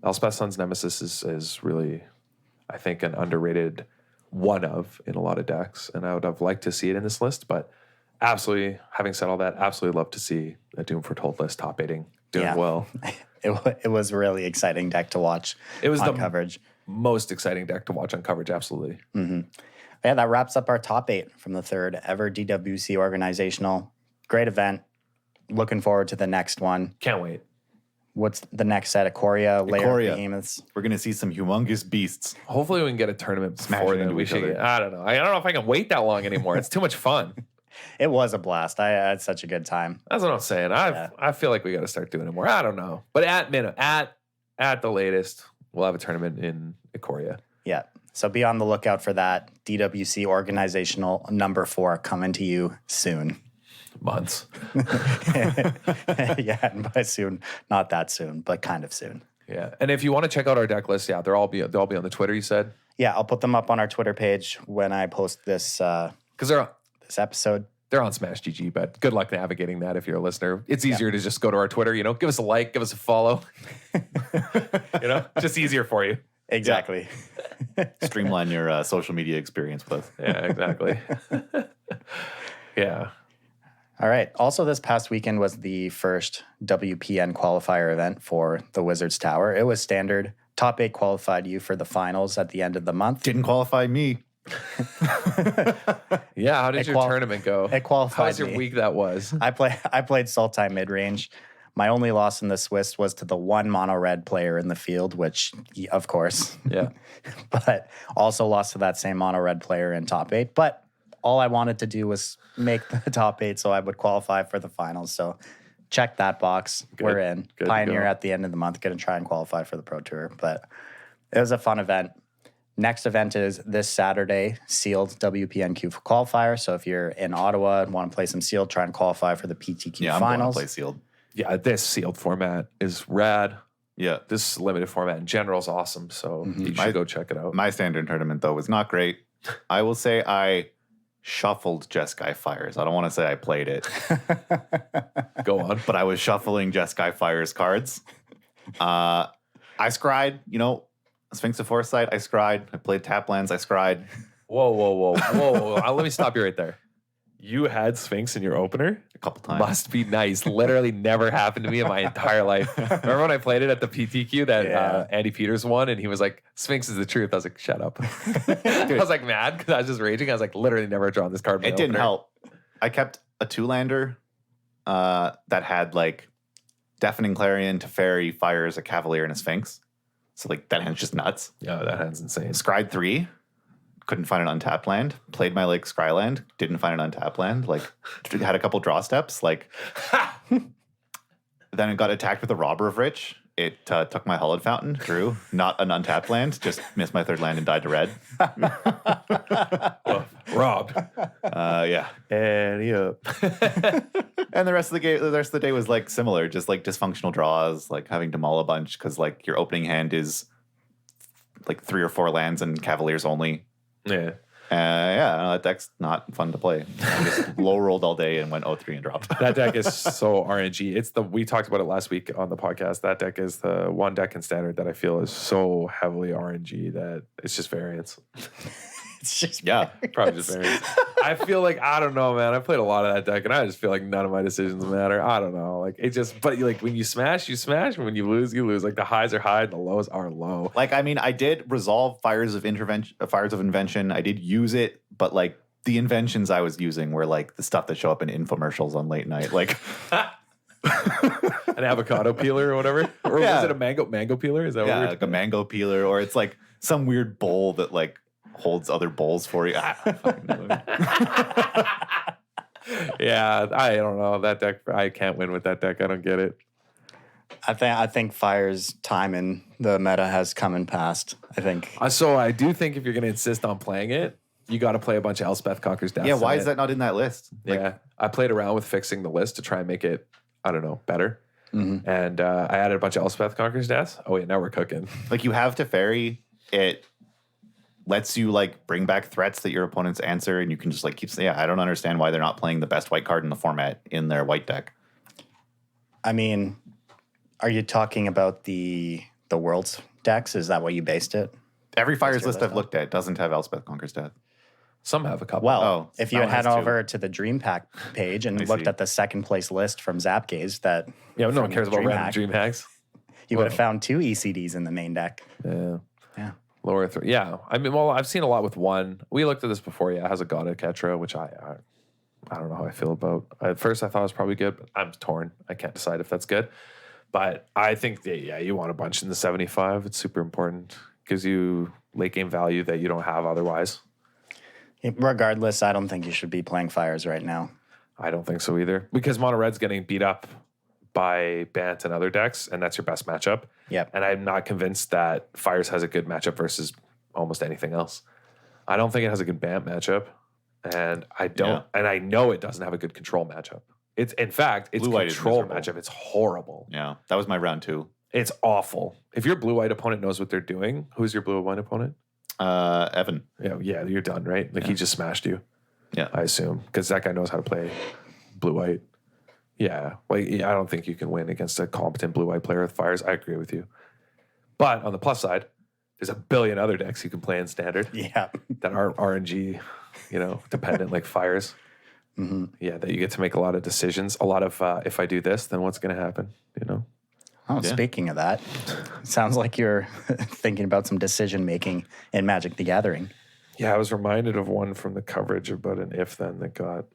Elspeth Sun's Nemesis is really, I think, an underrated one-of in a lot of decks, and I would have liked to see it in this list, but absolutely, having said all that, absolutely love to see a Doom Foretold list top 8ing doing well. It was a really exciting deck to watch. It was on the coverage. Most exciting deck to watch on coverage, absolutely. Mm-hmm. Yeah, that wraps up our top 8 from the 3rd ever DWC Organizational. Great event. Looking forward to the next one. Can't wait. What's the next set? Layer of Behemoths. We're going to see some humongous beasts. Hopefully we can get a tournament before then. Into each other. I don't know. I don't know if I can wait that long anymore. It's too much fun. It was a blast. I had such a good time. That's what I'm saying. I feel like we got to start doing it more. I don't know. But at the latest, we'll have a tournament in Ikoria. Yeah. So be on the lookout for that. DWC Organizational number 4 coming to you soon. Months. Yeah, and by soon, not that soon, but kind of soon. Yeah. And if you want to check out our deck list, they'll all be on the Twitter, you said? Yeah, I'll put them up on our Twitter page when I post this this episode. They're on Smash GG, but good luck navigating that if you're a listener. It's easier to just go to our Twitter, give us a like, give us a follow. Just easier for you. Exactly. Streamline your social media experience with us. Yeah, exactly. Yeah. All right. Also, this past weekend was the first WPN qualifier event for the Wizards Tower. It was standard. Top 8 qualified you for the finals at the end of the month. Didn't qualify me. Yeah, how did your tournament go? It qualified How was your me. week that was? I played Sultai midrange. My only loss in the Swiss was to the one mono red player in the field, which, of course. Yeah. But also lost to that same mono red player in top 8. But all I wanted to do was make the top 8 so I would qualify for the finals. So check that box. Good. We're in. Good Pioneer at the end of the month. Going to try and qualify for the Pro Tour. But it was a fun event. Next event is this Saturday, sealed WPNQ qualifier. So if you're in Ottawa and want to play some sealed, try and qualify for the PTQ Yeah, I'm finals. going to play sealed. Yeah, this sealed format is rad. Yeah. This limited format in general is awesome. So you should go check it out. My standard tournament, though, was not great. I will say I shuffled Jeskai Fires. I don't want to say I played it. Go on. But I was shuffling Jeskai Fires cards. I scryed, Sphinx of Foresight, I scryed. I played Taplands, I scryed. Whoa. Let me stop you right there. You had Sphinx in your opener? A couple times. Must be nice. Literally never happened to me in my entire life. Remember when I played it at the PTQ that Andy Peters won and he was like, Sphinx is the truth. I was like, shut up. I was like mad because I was just raging. I was like, literally never drawn this card. It didn't help. I kept a 2-lander that had like Deafening Clarion, Teferi, Fires, a Cavalier, and a Sphinx. So like that hand's just nuts. Yeah, that hand's insane. Scryed 3. Couldn't find an untapped land. Played my like Scry land. Didn't find an untapped land. Like had a couple draw steps. Like then it got attacked with a Robber of Rich. It took my Hollowed Fountain. Drew. Not an untapped land. Just missed my 3rd land and died to red. Well, robbed. Yeah. And And the rest of the day was like similar. Just like dysfunctional draws. Like having to maul a bunch because like your opening hand is like 3 or 4 lands and Cavaliers only. Yeah. That deck's not fun to play. I just low rolled all day and went 0-3 and dropped. That deck is so RNG. We talked about it last week on the podcast. That deck is the one deck in standard that I feel is so heavily RNG that it's just variance. It's just Probably just variance. I feel like, I don't know, man. I played a lot of that deck and I just feel like none of my decisions matter. I don't know. Like it just, but like when you smash, you smash. And when you lose, you lose. Like the highs are high, the lows are low. Like, I mean, I did resolve Fires of Invention. I did use it, but like the inventions I was using were like the stuff that show up in infomercials on late night. Like an avocado peeler or whatever. Or was it a mango peeler? Is that what like a mango peeler, or it's like some weird bowl that like holds other bowls for you. I fucking know. Yeah, I don't know. That deck, I can't win with that deck. I don't get it. I think Fire's time in the meta has come and passed. I think. So I do think if you're going to insist on playing it, you got to play a bunch of Elspeth Conquers Death. Yeah, why is that not in that list? Yeah, I played around with fixing the list to try and make it, I don't know, better. Mm-hmm. And I added a bunch of Elspeth Conquers Death. Oh, yeah, now we're cooking. Like you have Teferi, it lets you like bring back threats that your opponents answer, and you can just like keep saying, I don't understand why they're not playing the best white card in the format in their white deck. I mean, are you talking about the Worlds decks? Is that what you based it? Every Fires list I've looked at doesn't have Elspeth Conquers Death. Some have a couple. Well, if you that had one head has two. over to the Dream Pack page and I looked see. at the second place list from Zapgaze, that Yeah, no one from cares about random DreamHack, dream hacks. you would have found 2 ECDs in the main deck. Yeah. Yeah. Lower three. Yeah. I mean, well, I've seen a lot with one. We looked at this before. Yeah, it has a God of Ketra, which I don't know how I feel about. At first, I thought it was probably good, but I'm torn. I can't decide if that's good. But I think that, you want a bunch in the 75. It's super important. Gives you late game value that you don't have otherwise. Regardless, I don't think you should be playing Fires right now. I don't think so either. Because Mono Red's getting beat up by Bant and other decks, and that's your best matchup. Yep. And I'm not convinced that Fires has a good matchup versus almost anything else. I don't think it has a good Bant matchup. And I know it doesn't have a good control matchup. It's in fact, its Blue-white is control miserable. matchup, it's horrible. Yeah, that was my round 2. It's awful. If your blue-white opponent knows what they're doing, who's your blue-white opponent? Evan. Yeah, you're done, right? Like he just smashed you. Yeah. I assume. Because that guy knows how to play blue-white. Yeah. Well, I don't think you can win against a competent blue-white player with Fires. I agree with you. But on the plus side, there's a billion other decks you can play in standard Yeah. that are RNG, dependent like Fires. Mm-hmm. Yeah, that you get to make a lot of decisions. A lot of, if I do this, then what's going to happen, Oh, speaking of that, sounds like you're thinking about some decision making in Magic the Gathering. Yeah, I was reminded of one from the coverage about an if then that got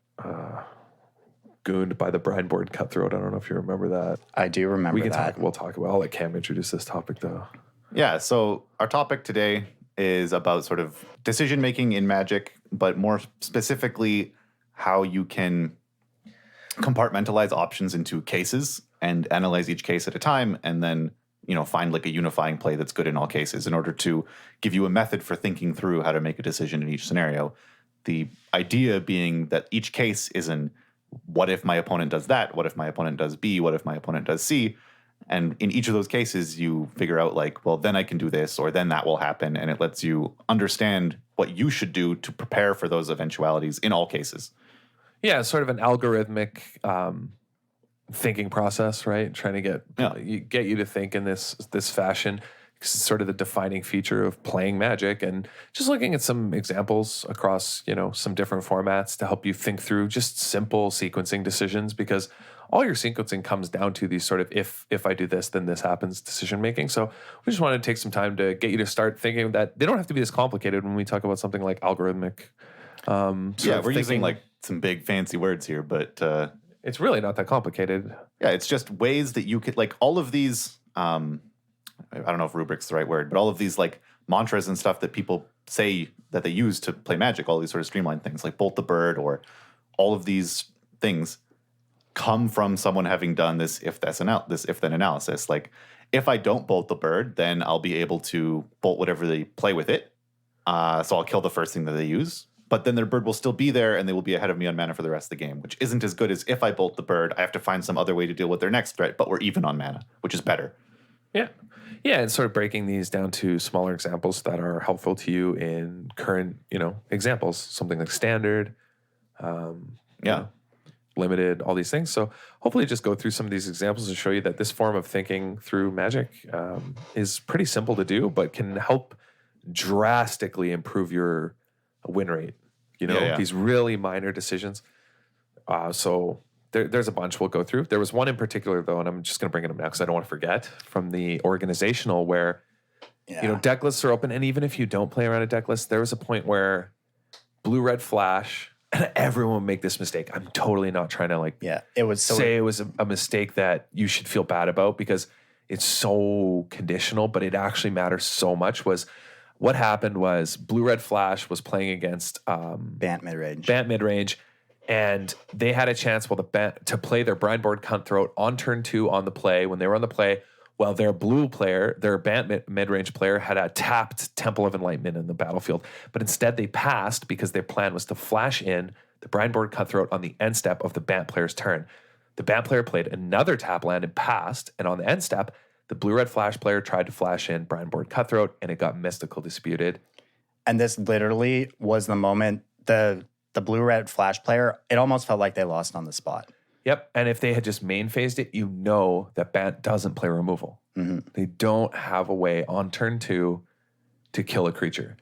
gooned by the Brine Board Cutthroat. I don't know if you remember that. I do remember that. We'll talk about. I'll let Cam introduce this topic though. Yeah, so our topic today is about sort of decision making in Magic, but more specifically how you can compartmentalize options into cases and analyze each case at a time, and then find like a unifying play that's good in all cases in order to give you a method for thinking through how to make a decision in each scenario. The idea being that each case is an what if my opponent does that? What if my opponent does B? What if my opponent does C? And in each of those cases, you figure out like, well, then I can do this, or then that will happen. And it lets you understand what you should do to prepare for those eventualities in all cases. Yeah, it's sort of an algorithmic thinking process, right? Trying to get you to think in this fashion. 'cause it's sort of the defining feature of playing Magic, and just looking at some examples across, some different formats to help you think through just simple sequencing decisions, because all your sequencing comes down to these sort of if I do this, then this happens decision making. So we just wanted to take some time to get you to start thinking that they don't have to be this complicated when we talk about something like algorithmic. We're using like some big fancy words here, but it's really not that complicated. Yeah, it's just ways that you could, like, all of these, I don't know if rubric's the right word, but all of these like mantras and stuff that people say that they use to play Magic, all these sort of streamlined things like Bolt the Bird, or all of these things come from someone having done this if-then analysis. Like, if I don't bolt the bird, then I'll be able to bolt whatever they play with it. So I'll kill the first thing that they use. But then their bird will still be there, and they will be ahead of me on mana for the rest of the game, which isn't as good as if I bolt the bird, I have to find some other way to deal with their next threat, but we're even on mana, which is better. Yeah. Yeah, and sort of breaking these down to smaller examples that are helpful to you in current, examples, something like standard, limited, all these things. So hopefully just go through some of these examples and show you that this form of thinking through Magic is pretty simple to do, but can help drastically improve your win rate. These really minor decisions. So there's a bunch we'll go through. There was one in particular, though, and I'm just going to bring it up now because I don't want to forget, from the organizational where, deck lists are open. And even if you don't play around a deck list, there was a point where blue-red flash, and everyone would make this mistake. I'm totally not trying to it was say it was a mistake that you should feel bad about, because it's so conditional, but it actually matters so much. Was what happened was blue-red flash was playing against Bant midrange, and they had a chance to play their Brindboard Cutthroat on turn 2 on the play. When they were on the play, while their blue player, their Bant midrange player, had a tapped Temple of Enlightenment in the battlefield. But instead they passed because their plan was to flash in the Brindboard Cutthroat on the end step of the Bant player's turn. The Bant player played another tap land and passed, and on the end step, the blue-red flash player tried to flash in Brindboard Cutthroat, and it got mystical disputed. And this literally was the moment the blue-red flash player, it almost felt like they lost on the spot. Yep, and if they had just main phased it, that Bant doesn't play removal. Mm-hmm. They don't have a way on turn 2 to kill a creature.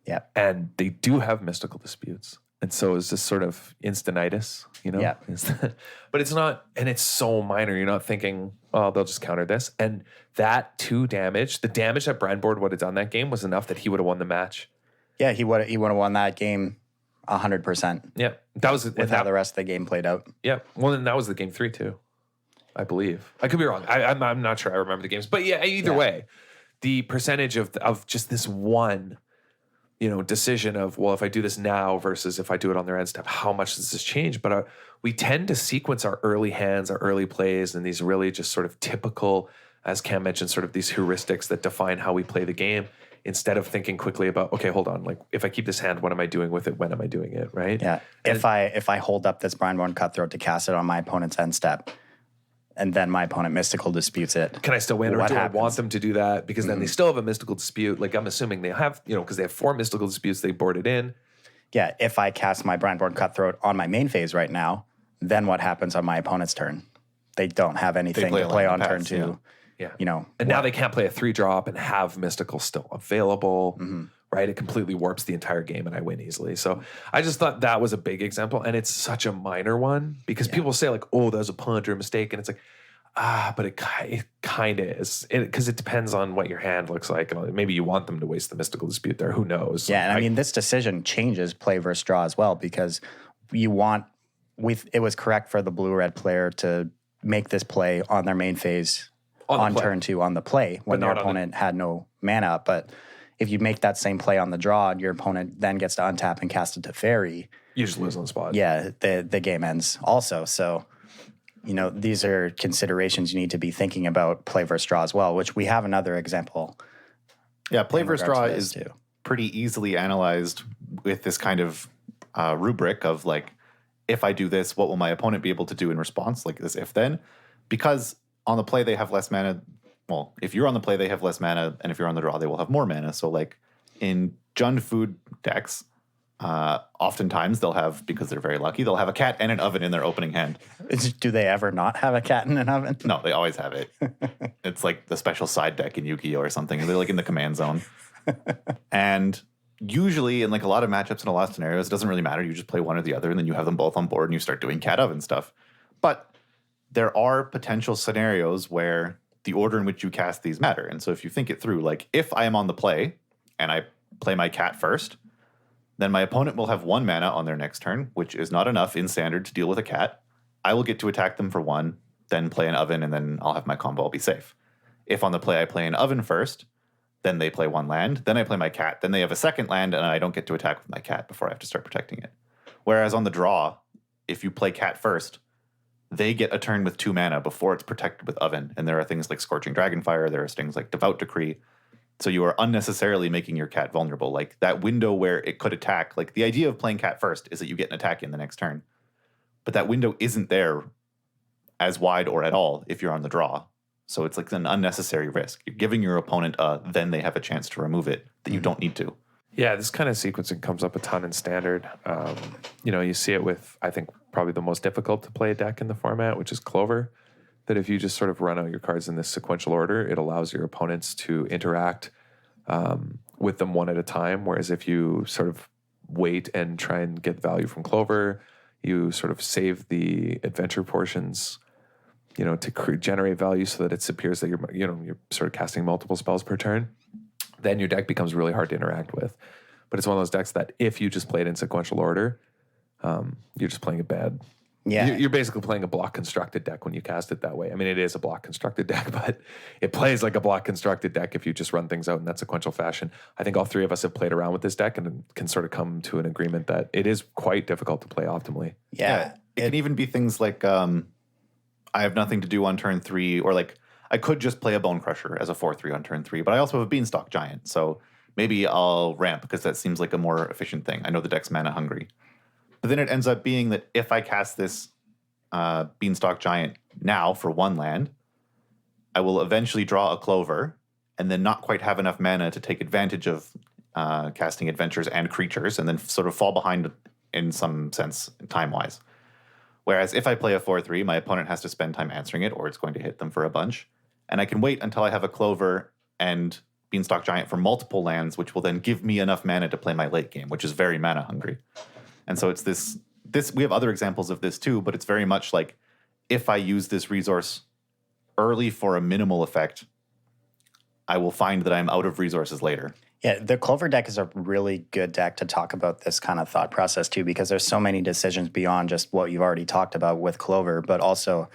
Yeah, and they do have mystical disputes, and so is this sort of instinitis, Yeah. But it's not, and it's so minor. You're not thinking, oh, they'll just counter this, and that 2 damage, the damage that Brindboard would have done that game was enough that he would have won the match. Yeah, he would have won that game 100%. Yeah, that was how the rest of the game played out. Yeah, well, then that was the game 3 too, I believe. I could be wrong. I'm not sure. I remember the games, but yeah, either way, the percentage of just this one, decision of, well, if I do this now versus if I do it on their end step, how much does this change? But we tend to sequence our early hands, our early plays, and these really just sort of typical, as Cam mentioned, sort of these heuristics that define how we play the game, instead of thinking quickly about, okay, hold on, like if I keep this hand, what am I doing with it? When am I doing it? Right? Yeah. And if I hold up this Brindboard Cutthroat to cast it on my opponent's end step, and then my opponent mystical disputes it, can I still win, or do I want them to do that? Because then they still have a mystical dispute. Like, I'm assuming they have, because they have 4 mystical disputes, they boarded in. Yeah. If I cast my Brindboard Cutthroat on my main phase right now, then what happens on my opponent's turn? They don't have anything to play on turn 2. Yeah. And now they can't play a 3-drop and have mystical still available, right? It completely warps the entire game, and I win easily. So I just thought that was a big example, and it's such a minor one, because people say like, oh, that was a punt or a mistake, and it's like, but it kind of is, because it depends on what your hand looks like. Maybe you want them to waste the mystical dispute there. Who knows? Yeah, and I mean, this decision changes play versus draw as well, because it was correct for the blue-red player to make this play on their main phase on turn 2 on the play when their opponent had no mana. But if you make that same play on the draw, and your opponent then gets to untap and cast it to fairy, you just lose on the spot. Yeah, the game ends also. So, these are considerations you need to be thinking about play versus draw as well, which we have another example. Yeah, play versus draw is pretty easily analyzed with this kind of rubric of like, if I do this, what will my opponent be able to do in response? Like this if-then. Because on the play, they have less mana. Well, if you're on the play, they have less mana, and if you're on the draw, they will have more mana. So like in Jund Food decks, Oftentimes they'll have, because they're very lucky, they'll have a cat and an oven in their opening hand. Do they ever not have a cat in an oven? No, they always have it. It's like the special side deck in Yu-Gi-Oh! Or something. They're like in the command zone. And usually in like a lot of matchups and a lot of scenarios, it doesn't really matter. You just play one or the other and then you have them both on board and you start doing cat oven stuff. But there are potential scenarios where the order in which you cast these matter. And so if you think it through, like if I am on the play and I play my cat first, then my opponent will have 1 mana on their next turn, which is not enough in standard to deal with a cat. I will get to attack them for 1, then play an oven, and then I'll have my combo, I'll be safe. If on the play I play an oven first, then they play 1 land, then I play my cat, then they have a second land, and I don't get to attack with my cat before I have to start protecting it. Whereas on the draw, if you play cat first, they get a turn with 2 mana before it's protected with oven. And there are things like Scorching Dragonfire, there are things like Devout Decree. So you are unnecessarily making your cat vulnerable. Like that window where it could attack, like the idea of playing cat first is that you get an attack in the next turn. But that window isn't there as wide or at all if you're on the draw. So it's like an unnecessary risk. You're giving your opponent then they have a chance to remove it that you don't need to. Yeah, this kind of sequencing comes up a ton in standard. You see it with, I think, probably the most difficult to play deck in the format, which is Clover. That if you just sort of run out your cards in this sequential order, it allows your opponents to interact with them one at a time. Whereas if you sort of wait and try and get value from Clover, you sort of save the adventure portions, to generate value so that it appears that you're sort of casting multiple spells per turn. Then your deck becomes really hard to interact with. But it's one of those decks that if you just play it in sequential order, you're just playing a bad. Yeah. You're basically playing a block constructed deck when you cast it that way. I mean, it is a block constructed deck, but it plays like a block constructed deck if you just run things out in that sequential fashion. I think all three of us have played around with this deck and can sort of come to an agreement that it is quite difficult to play optimally. Yeah. It can even be things like I have nothing to do on turn 3, or like I could just play a Bone Crusher as a 4/3 on turn 3, but I also have a Beanstalk Giant. So maybe I'll ramp because that seems like a more efficient thing. I know the deck's mana hungry. But then it ends up being that if I cast this Beanstalk Giant now for 1 land, I will eventually draw a Clover and then not quite have enough mana to take advantage of casting adventures and creatures, and then sort of fall behind in some sense time-wise. Whereas if I play a 4/3, my opponent has to spend time answering it, or it's going to hit them for a bunch. And I can wait until I have a Clover and Beanstalk Giant for multiple lands, which will then give me enough mana to play my late game, which is very mana hungry. And so it's this we have other examples of this too, but it's very much like if I use this resource early for a minimal effect, I will find that I'm out of resources later. Yeah, the Clover deck is a really good deck to talk about this kind of thought process too, because there's so many decisions beyond just what you've already talked about with Clover, but also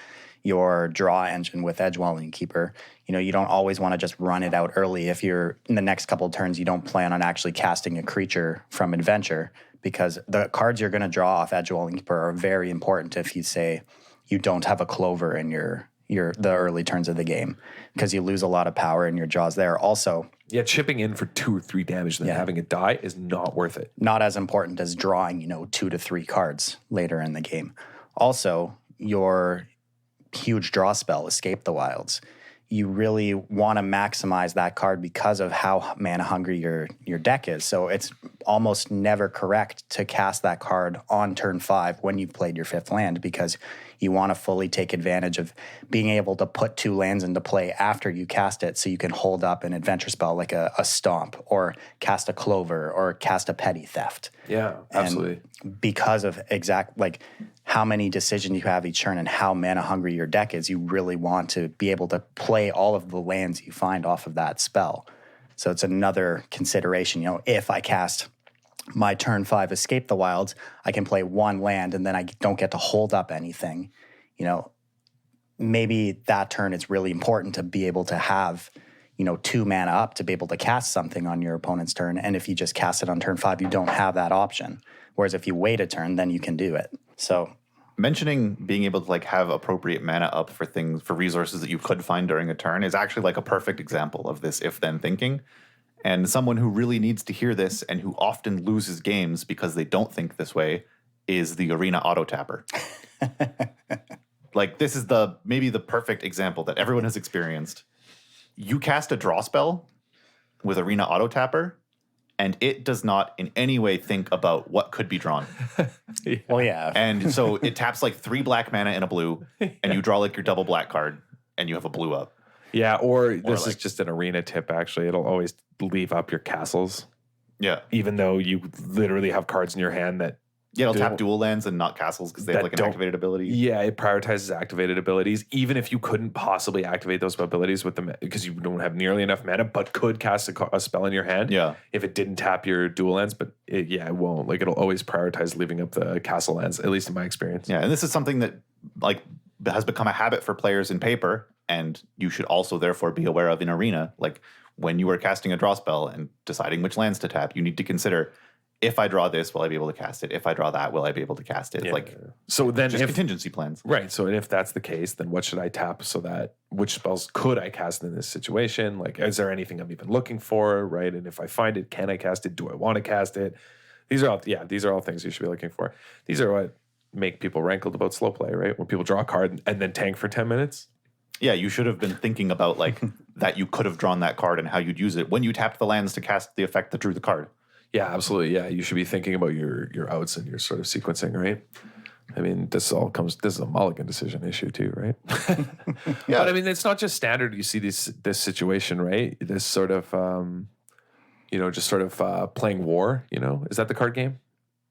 your draw engine with Edgewelling Keeper. You don't always want to just run it out early. If you're in the next couple of turns, you don't plan on actually casting a creature from Adventure, because the cards you're going to draw off Edgewelling Keeper are very important if you say you don't have a Clover in the early turns of the game, because you lose a lot of power in your draws there. Also, yeah, chipping in for 2 or 3 damage and then having it die is not worth it. Not as important as drawing, 2 to 3 cards later in the game. Also, your huge draw spell, Escape the Wilds. You really want to maximize that card because of how mana hungry your deck is. So it's almost never correct to cast that card on turn 5 when you've played your 5th land, because you want to fully take advantage of being able to put 2 lands into play after you cast it, so you can hold up an adventure spell like a Stomp, or cast a Clover, or cast a Petty Theft. Yeah, absolutely. And because of how many decisions you have each turn and how mana hungry your deck is, you really want to be able to play all of the lands you find off of that spell. So it's another consideration. If I cast my turn 5 Escape the Wilds, I can play 1 land and then I don't get to hold up anything. Maybe that turn it's really important to be able to have 2 mana up to be able to cast something on your opponent's turn. And if you just cast it on turn 5, you don't have that option. Whereas if you wait a turn, then you can do it. So mentioning being able to have appropriate mana up for resources that you could find during a turn is actually a perfect example of this if-then thinking. And someone who really needs to hear this and who often loses games because they don't think this way is the Arena Auto Tapper. This is maybe the perfect example that everyone has experienced. You cast a draw spell with Arena Auto Tapper, and it does not in any way think about what could be drawn. Well, yeah. And so it taps like 3 black mana and a blue, and you draw like your double black card, and you have a blue up. Yeah, or this is just an arena tip, actually. It'll always leave up your castles. Yeah. Even though you literally have cards in your hand that... Yeah, it'll tap dual lands and not castles because they have like an activated ability. Yeah, it prioritizes activated abilities, even if you couldn't possibly activate those abilities with them because you don't have nearly enough mana, but could cast a spell in your hand. Yeah. If it didn't tap your dual lands, but it won't. Like, it'll always prioritize leaving up the castle lands, at least in my experience. Yeah, and this is something that like has become a habit for players in Paper, and you should also therefore be aware of in Arena. Like, when you are casting a draw spell and deciding which lands to tap, you need to consider, if I draw this, will I be able to cast it? If I draw that, will I be able to cast it? Yeah. Like, so then just contingency plans. Right. So if that's the case, then what should I tap so that which spells could I cast in this situation? Like, is there anything I'm even looking for? Right. And if I find it, can I cast it? Do I want to cast it? These are all things you should be looking for. These are what make people rankled about slow play, right? When people draw a card and then tank for 10 minutes. Yeah, you should have been thinking about like that you could have drawn that card and how you'd use it when you tapped the lands to cast the effect that drew the card. Yeah, absolutely. Yeah, you should be thinking about your outs and your sort of sequencing, right? I mean, this is a mulligan decision issue too, right? Yeah. But I mean, it's not just standard. You see this situation, right? This sort of, playing war. Is that the card game?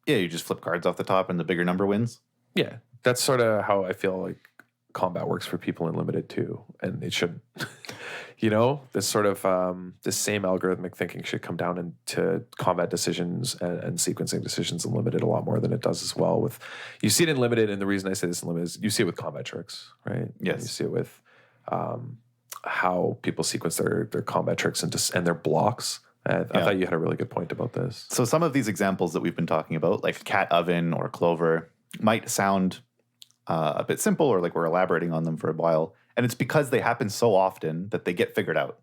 Yeah, you just flip cards off the top and the bigger number wins. Yeah, that's sort of how I feel like combat works for people in limited too, and it shouldn't. This sort of this same algorithmic thinking should come down into combat decisions and sequencing decisions in limited a lot more than it does as well. You see it in limited, and the reason I say this in limited is you see it with combat tricks, right? Yes, and you see it with how people sequence their combat tricks and their blocks. I thought you had a really good point about this. So some of these examples that we've been talking about, like Cat Oven or Clover, might sound a bit simple, or like we're elaborating on them for a while. And it's because they happen so often that they get figured out.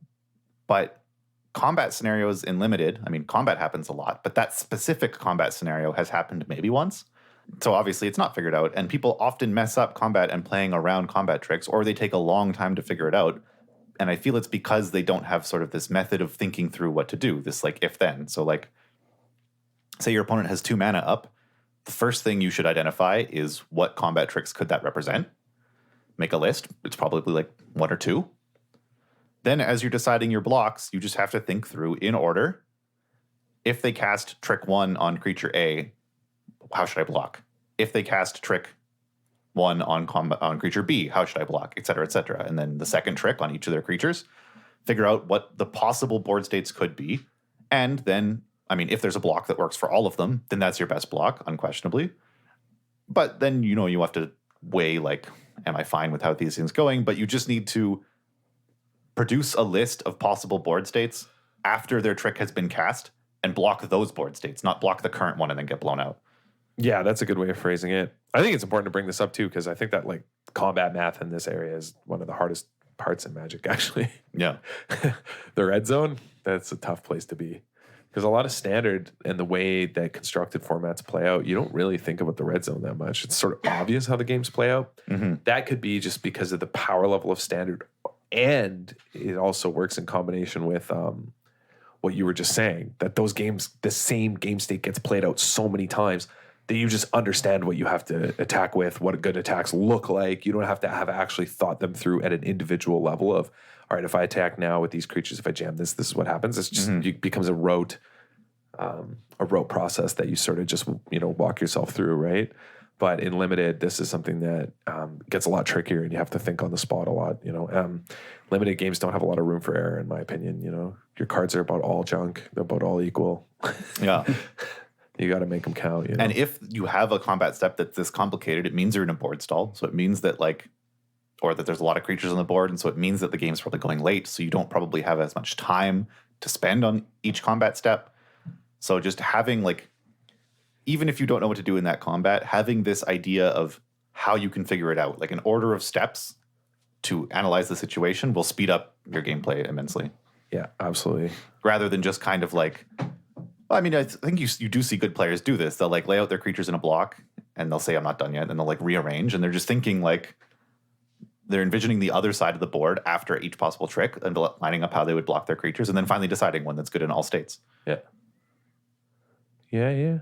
But combat scenarios in limited, I mean, combat happens a lot, but that specific combat scenario has happened maybe once. So obviously it's not figured out. And people often mess up combat and playing around combat tricks, or they take a long time to figure it out. And I feel it's because they don't have sort of this method of thinking through what to do, this like if then. So like, say your opponent has 2 mana up. The first thing you should identify is what combat tricks could that represent. Make a list. It's probably like 1 or 2. Then as you're deciding your blocks, you just have to think through in order. If they cast trick 1 on creature A, how should I block? If they cast trick 1 on creature B, how should I block? Et cetera, et cetera. And then the second trick on each of their creatures, figure out what the possible board states could be. And then, I mean, if there's a block that works for all of them, then that's your best block, unquestionably. But then, you have to weigh, like, am I fine with how these things going? But you just need to produce a list of possible board states after their trick has been cast and block those board states, not block the current one and then get blown out. Yeah, that's a good way of phrasing it. I think it's important to bring this up too, because I think that like combat math in this area is one of the hardest parts in Magic, actually. Yeah. The red zone, that's a tough place to be. Because a lot of standard and the way that constructed formats play out, you don't really think about the red zone that much. It's sort of obvious how the games play out. Mm-hmm. That could be just because of the power level of standard. And it also works in combination with what you were just saying, that those games, the same game state gets played out so many times that you just understand what you have to attack with, what good attacks look like. You don't have to have actually thought them through at an individual level of, all right, if I attack now with these creatures, if I jam this is what happens. It's just it becomes a rote process that you sort of just walk yourself through, right? But in limited, this is something that gets a lot trickier, and you have to think on the spot a lot. Limited games don't have a lot of room for error, in my opinion. Your cards are about all junk; they're about all equal. Yeah. You got to make them count. And if you have a combat step that's this complicated, it means you're in a board stall. So it means that or that there's a lot of creatures on the board. And so it means that the game's probably going late. So you don't probably have as much time to spend on each combat step. So just having even if you don't know what to do in that combat, having this idea of how you can figure it out, like an order of steps to analyze the situation, will speed up your gameplay immensely. Yeah, absolutely. Rather than just kind of I think you do see good players do this. They'll lay out their creatures in a block and they'll say, I'm not done yet. And they'll rearrange, and they're just thinking they're envisioning the other side of the board after each possible trick and lining up how they would block their creatures, and then finally deciding one that's good in all states. Yeah. Yeah,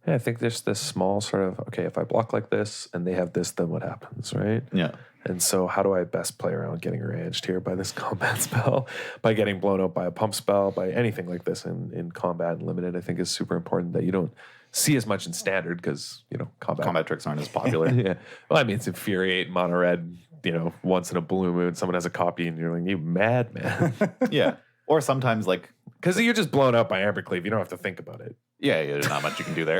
I think there's this small sort of, okay, if I block like this and they have this, then what happens, right? Yeah. And so how do I best play around getting ranged here by this combat spell, by getting blown up by a pump spell, by anything like this in combat and limited, I think is super important that you don't see as much in standard because, Combat tricks aren't as popular. Yeah. Well, I mean, it's infuriate, mono red, once in a blue moon, someone has a copy and you're like, you mad, man. Yeah. Or sometimes Because you're just blown up by Ambercleave. You don't have to think about it. yeah, there's not much you can do there.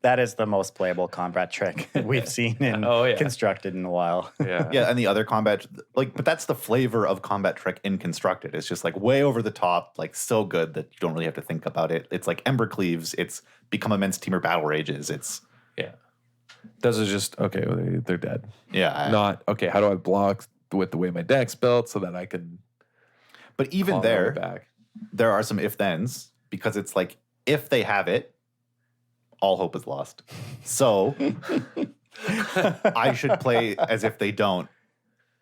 that is the most playable combat trick we've seen in Constructed in a while. Yeah. Yeah, and the other combat, but that's the flavor of combat trick in Constructed. It's just way over the top, so good that you don't really have to think about it. It's like Embercleaves. It's Become Immense Teamer Battle Rages. It's Those are just, okay, well, they're dead. Yeah. Not, okay, how do I block with the way my deck's built so that I can... But even there are some if-thens because it's if they have it, all hope is lost. So I should play as if they don't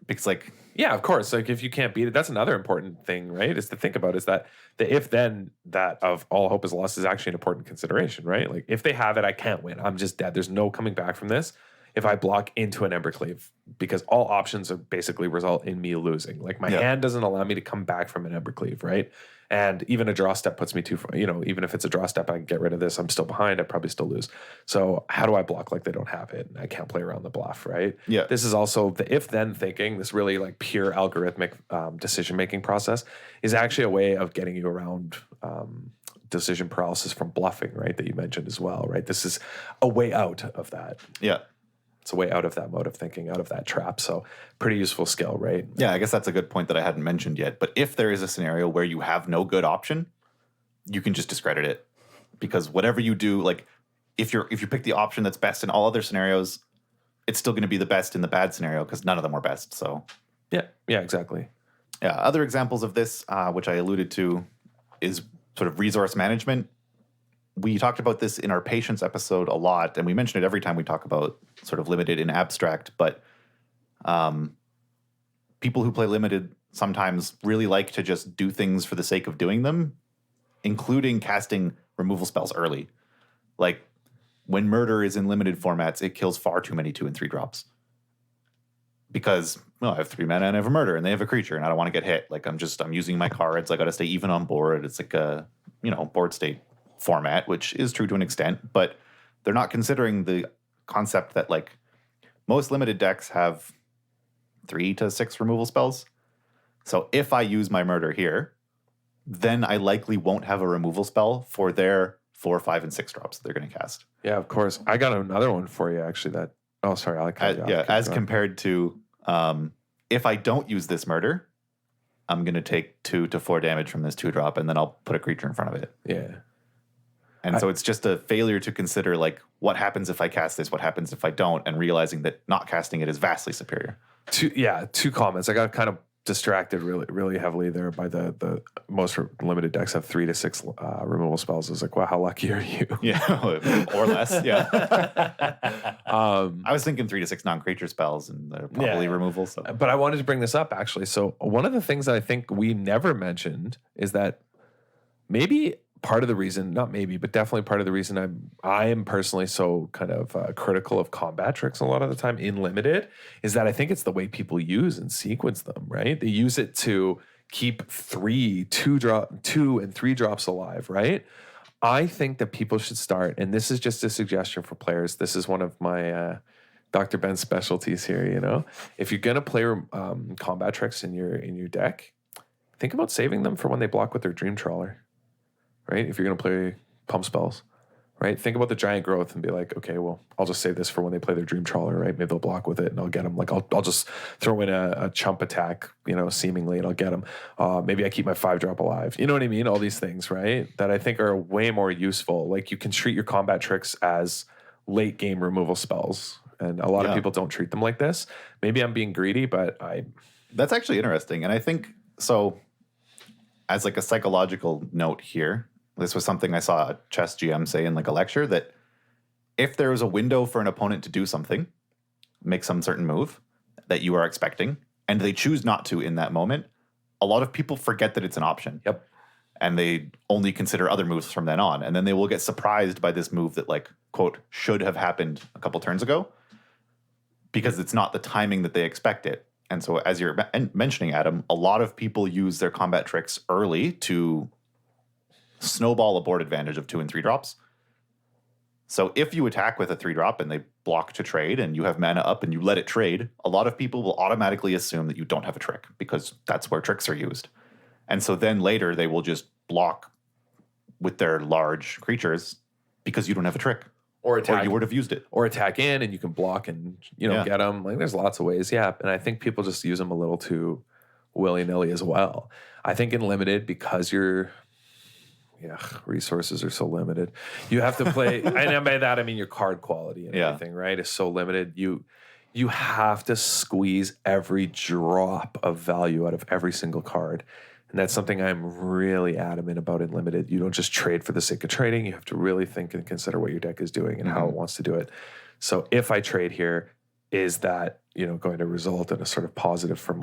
because yeah, of course. If you can't beat it, that's another important thing, right? Is to think about is that the if-then that of all hope is lost is actually an important consideration, right? If they have it, I can't win. I'm just dead. There's no coming back from this if I block into an Embercleave because all options are basically result in me losing. My hand doesn't allow me to come back from an Embercleave, right? And even a draw step puts me too far. Even if it's a draw step, I can get rid of this. I'm still behind. I probably still lose. So how do I block they don't have it? And I can't play around the bluff, right? Yeah. This is also the if-then thinking, this really pure algorithmic decision-making process is actually a way of getting you around decision paralysis from bluffing, right? That you mentioned as well, right? This is a way out of that. Yeah. It's a way out of that mode of thinking, out of that trap. So pretty useful skill, right? Yeah, I guess that's a good point that I hadn't mentioned yet. But if there is a scenario where you have no good option, you can just discredit it. Because whatever you do, if you pick the option that's best in all other scenarios, it's still going to be the best in the bad scenario because none of them are best. So yeah, exactly. Yeah, other examples of this, which I alluded to, is sort of resource management. We talked about this in our patience episode a lot, and we mention it every time we talk about sort of limited in abstract, but people who play limited sometimes really like to just do things for the sake of doing them, including casting removal spells early. When Murder is in limited formats, it kills far too many 2 and 3 drops. Because, I have 3 mana and I have a Murder, and they have a creature, and I don't want to get hit. I'm using my cards. I got to stay even on board. It's a, board state format, which is true to an extent, but they're not considering the concept that most limited decks have 3 to 6 removal spells. So if I use my Murder here, then I likely won't have a removal spell for their 4, 5, and 6 drops that they're going to cast. Yeah, of course. I got another one for you actually As compared to if I don't use this Murder, I'm going to take 2 to 4 damage from this 2 drop, and then I'll put a creature in front of it. Yeah. And so it's just a failure to consider what happens if I cast this, what happens if I don't, and realizing that not casting it is vastly superior. 2 comments. I got kind of distracted really heavily there by the most limited decks have 3 to 6 removal spells. I was like, wow, how lucky are you? Yeah, or less. Yeah. I was thinking 3 to 6 non-creature spells, and they're probably removal. So. But I wanted to bring this up actually. So one of the things that I think we never mentioned is that maybe part of the reason, not maybe, but definitely part of the reason I am personally so kind of critical of combat tricks a lot of the time in limited is that I think it's the way people use and sequence them, right? They use it to keep 2 and 3 drops alive, right? I think that people should start, and this is just a suggestion for players. This is one of my Dr. Ben's specialties here, If you're going to play combat tricks in your deck, think about saving them for when they block with their Dream Trawler. Right? If you're going to play pump spells, right? Think about the giant growth and be like, okay, well, I'll just save this for when they play their Dream Trawler, right? Maybe they'll block with it and I'll get them. I'll just throw in a chump attack, seemingly, and I'll get them. Maybe I keep my 5-drop alive. You know what I mean? All these things, right? That I think are way more useful. You can treat your combat tricks as late game removal spells. And a lot of people don't treat them like this. Maybe I'm being greedy, but That's actually interesting. And I think, so as a psychological note here, this was something I saw a chess GM say in a lecture, that if there is a window for an opponent to do something, make some certain move that you are expecting, and they choose not to in that moment, a lot of people forget that it's an option. Yep. and they only consider other moves from then on. And then they will get surprised by this move that, like, quote, should have happened a couple turns ago, because it's not the timing that they expect it. And so, as you're mentioning, Adam, a lot of people use their combat tricks early to snowball a board advantage of 2 and 3 drops. So if you attack with a 3-drop and they block to trade and you have mana up and you let it trade, a lot of people will automatically assume that you don't have a trick, because that's where tricks are used. And so then later they will just block with their large creatures because you don't have a trick. Or attack. Or you would have used it. Or attack in and you can block and, get them. Like, there's lots of ways. Yeah. And I think people just use them a little too willy-nilly as well. I think in limited, because resources are so limited. You have to play, and by that I mean your card quality and everything, right? Is so limited. You have to squeeze every drop of value out of every single card. And that's something I'm really adamant about in limited. You don't just trade for the sake of trading. You have to really think and consider what your deck is doing and how it wants to do it. So if I trade here, is that going to result in a sort of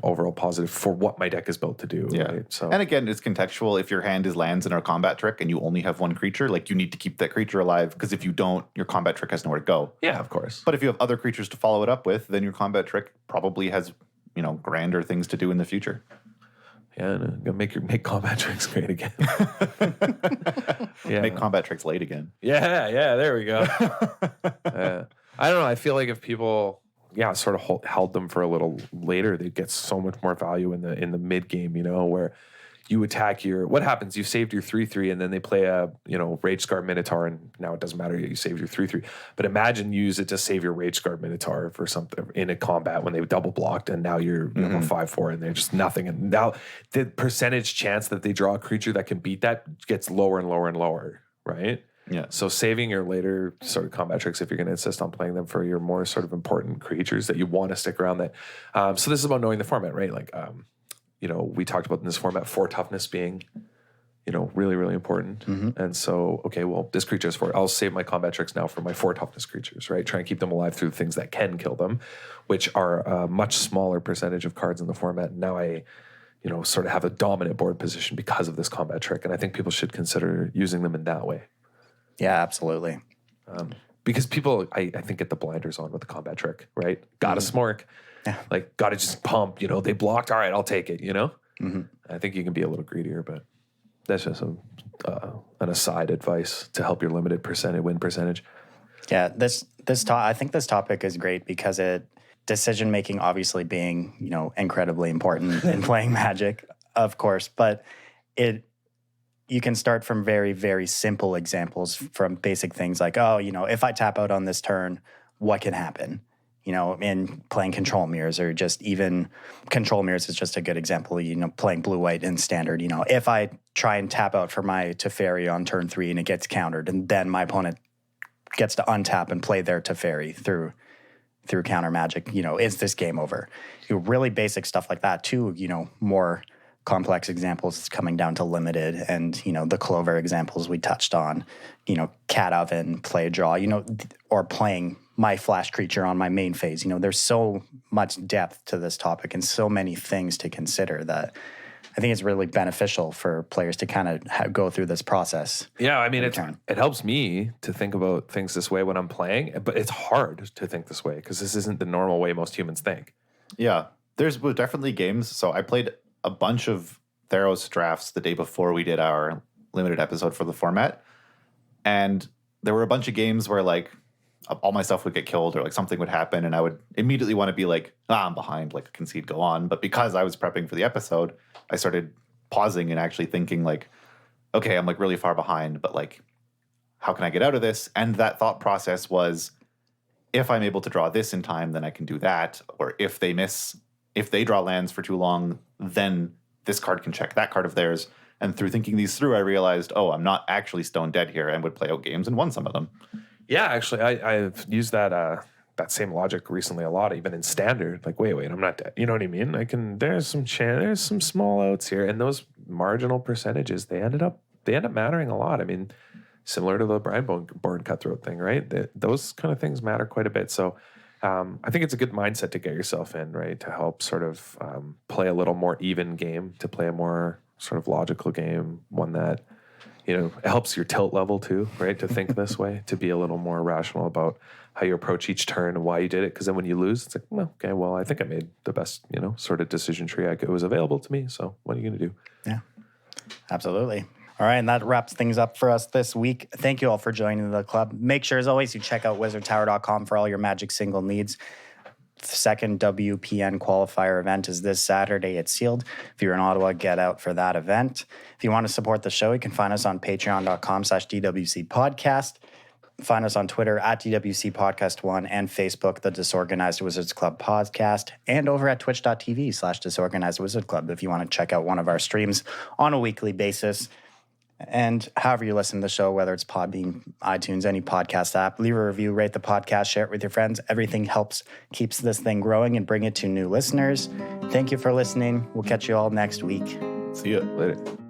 overall positive for what my deck is built to do? Yeah. Right? So, and again, it's contextual. If your hand is lands in a combat trick and you only have one creature, like, you need to keep that creature alive, because if you don't, your combat trick has nowhere to go. Yeah, of course. But if you have other creatures to follow it up with, then your combat trick probably has grander things to do in the future. Yeah, and gonna make combat tricks great again. Make combat tricks late again. Yeah, there we go. I don't know. I feel like if people sort of held them for a little later, they'd get so much more value in the mid game, where you attack what happens? You saved your 3/3 and then they play a, Rage Scar Minotaur, and now it doesn't matter, you saved your 3/3. But imagine you use it to save your Rage Scar Minotaur for something in a combat when they double blocked, and now you're a 5/4 and they're just nothing. And now the percentage chance that they draw a creature that can beat that gets lower and lower and lower, right? Yeah. So saving your later sort of combat tricks, if you're going to insist on playing them for your more sort of important creatures that you want to stick around. That. So this is about knowing the format, right? Like, we talked about in this format 4 toughness being, really, really important. And so, okay, well, this creature is 4. I'll save my combat tricks now for my 4 toughness creatures, right? Try and keep them alive through things that can kill them, which are a much smaller percentage of cards in the format. And now I, sort of have a dominant board position because of this combat trick. And I think people should consider using them in that way. Yeah, absolutely. Because people, I think, get the blinders on with the combat trick, right? Got to smork. Yeah. Like, got to just pump, they blocked. All right, I'll take it, I think you can be a little greedier, but that's just an aside advice to help your limited win percentage. Yeah, I think this topic is great because decision making obviously being, incredibly important in playing Magic, of course, but you can start from very, very simple examples, from basic things like, if I tap out on this turn, what can happen? In playing control mirrors, or just even control mirrors is just a good example, playing blue-white in standard. If I try and tap out for my Teferi on turn 3 and it gets countered, and then my opponent gets to untap and play their Teferi through counter magic, is this game over? Really basic stuff like that too, more complex examples coming down to limited, and the Clover examples we touched on, Cat Oven, play a draw, or playing my flash creature on my main phase. There's so much depth to this topic and so many things to consider that I think it's really beneficial for players to kind of go through this process. Yeah, I mean, it helps me to think about things this way when I'm playing, but it's hard to think this way because this isn't the normal way most humans think. Yeah, there's definitely games. So I played a bunch of Theros drafts the day before we did our limited episode for the format. And there were a bunch of games where, like, all my stuff would get killed or like something would happen, and I would immediately want to be like, I'm behind, like concede, go on. But because I was prepping for the episode, I started pausing and actually thinking like, okay, I'm like really far behind, but like, how can I get out of this? And that thought process was, if I'm able to draw this in time, then I can do that. Or if they draw lands for too long, then this card can check that card of theirs. And through thinking these through, I realized, I'm not actually stone dead here, and would play out games and won some of them. Yeah, actually, I've used that same logic recently a lot, even in standard. Like, wait, I'm not dead. You know what I mean? There's some small outs here, and those marginal percentages they end up mattering a lot. I mean, similar to the Brian Born Cutthroat thing, right? Those kind of things matter quite a bit. So I think it's a good mindset to get yourself in, right? To help sort of play a little more even game, to play a more sort of logical game, one that, you know, it helps your tilt level too, right? To think this way, to be a little more rational about how you approach each turn and why you did it. Because then when you lose, it's like, well, okay, well, I think I made the best, you know, sort of decision tree was available to me. So what are you going to do? Yeah, absolutely. All right, and that wraps things up for us this week. Thank you all for joining the club. Make sure, as always, you check out wizardtower.com for all your Magic single needs. The second WPN qualifier event is this Saturday. It's sealed. If you're in Ottawa, get out for that event. If you want to support the show, you can find us on patreon.com/DWC Podcast. Find us on Twitter @DWC Podcast 1 and Facebook, the Disorganized Wizards Club Podcast, and over at twitch.tv/Disorganized Wizard Club if you want to check out one of our streams on a weekly basis. And however you listen to the show, whether it's Podbean, iTunes, any podcast app, leave a review, rate the podcast, share it with your friends. Everything helps, keeps this thing growing and bring it to new listeners. Thank you for listening. We'll catch you all next week. See you Later.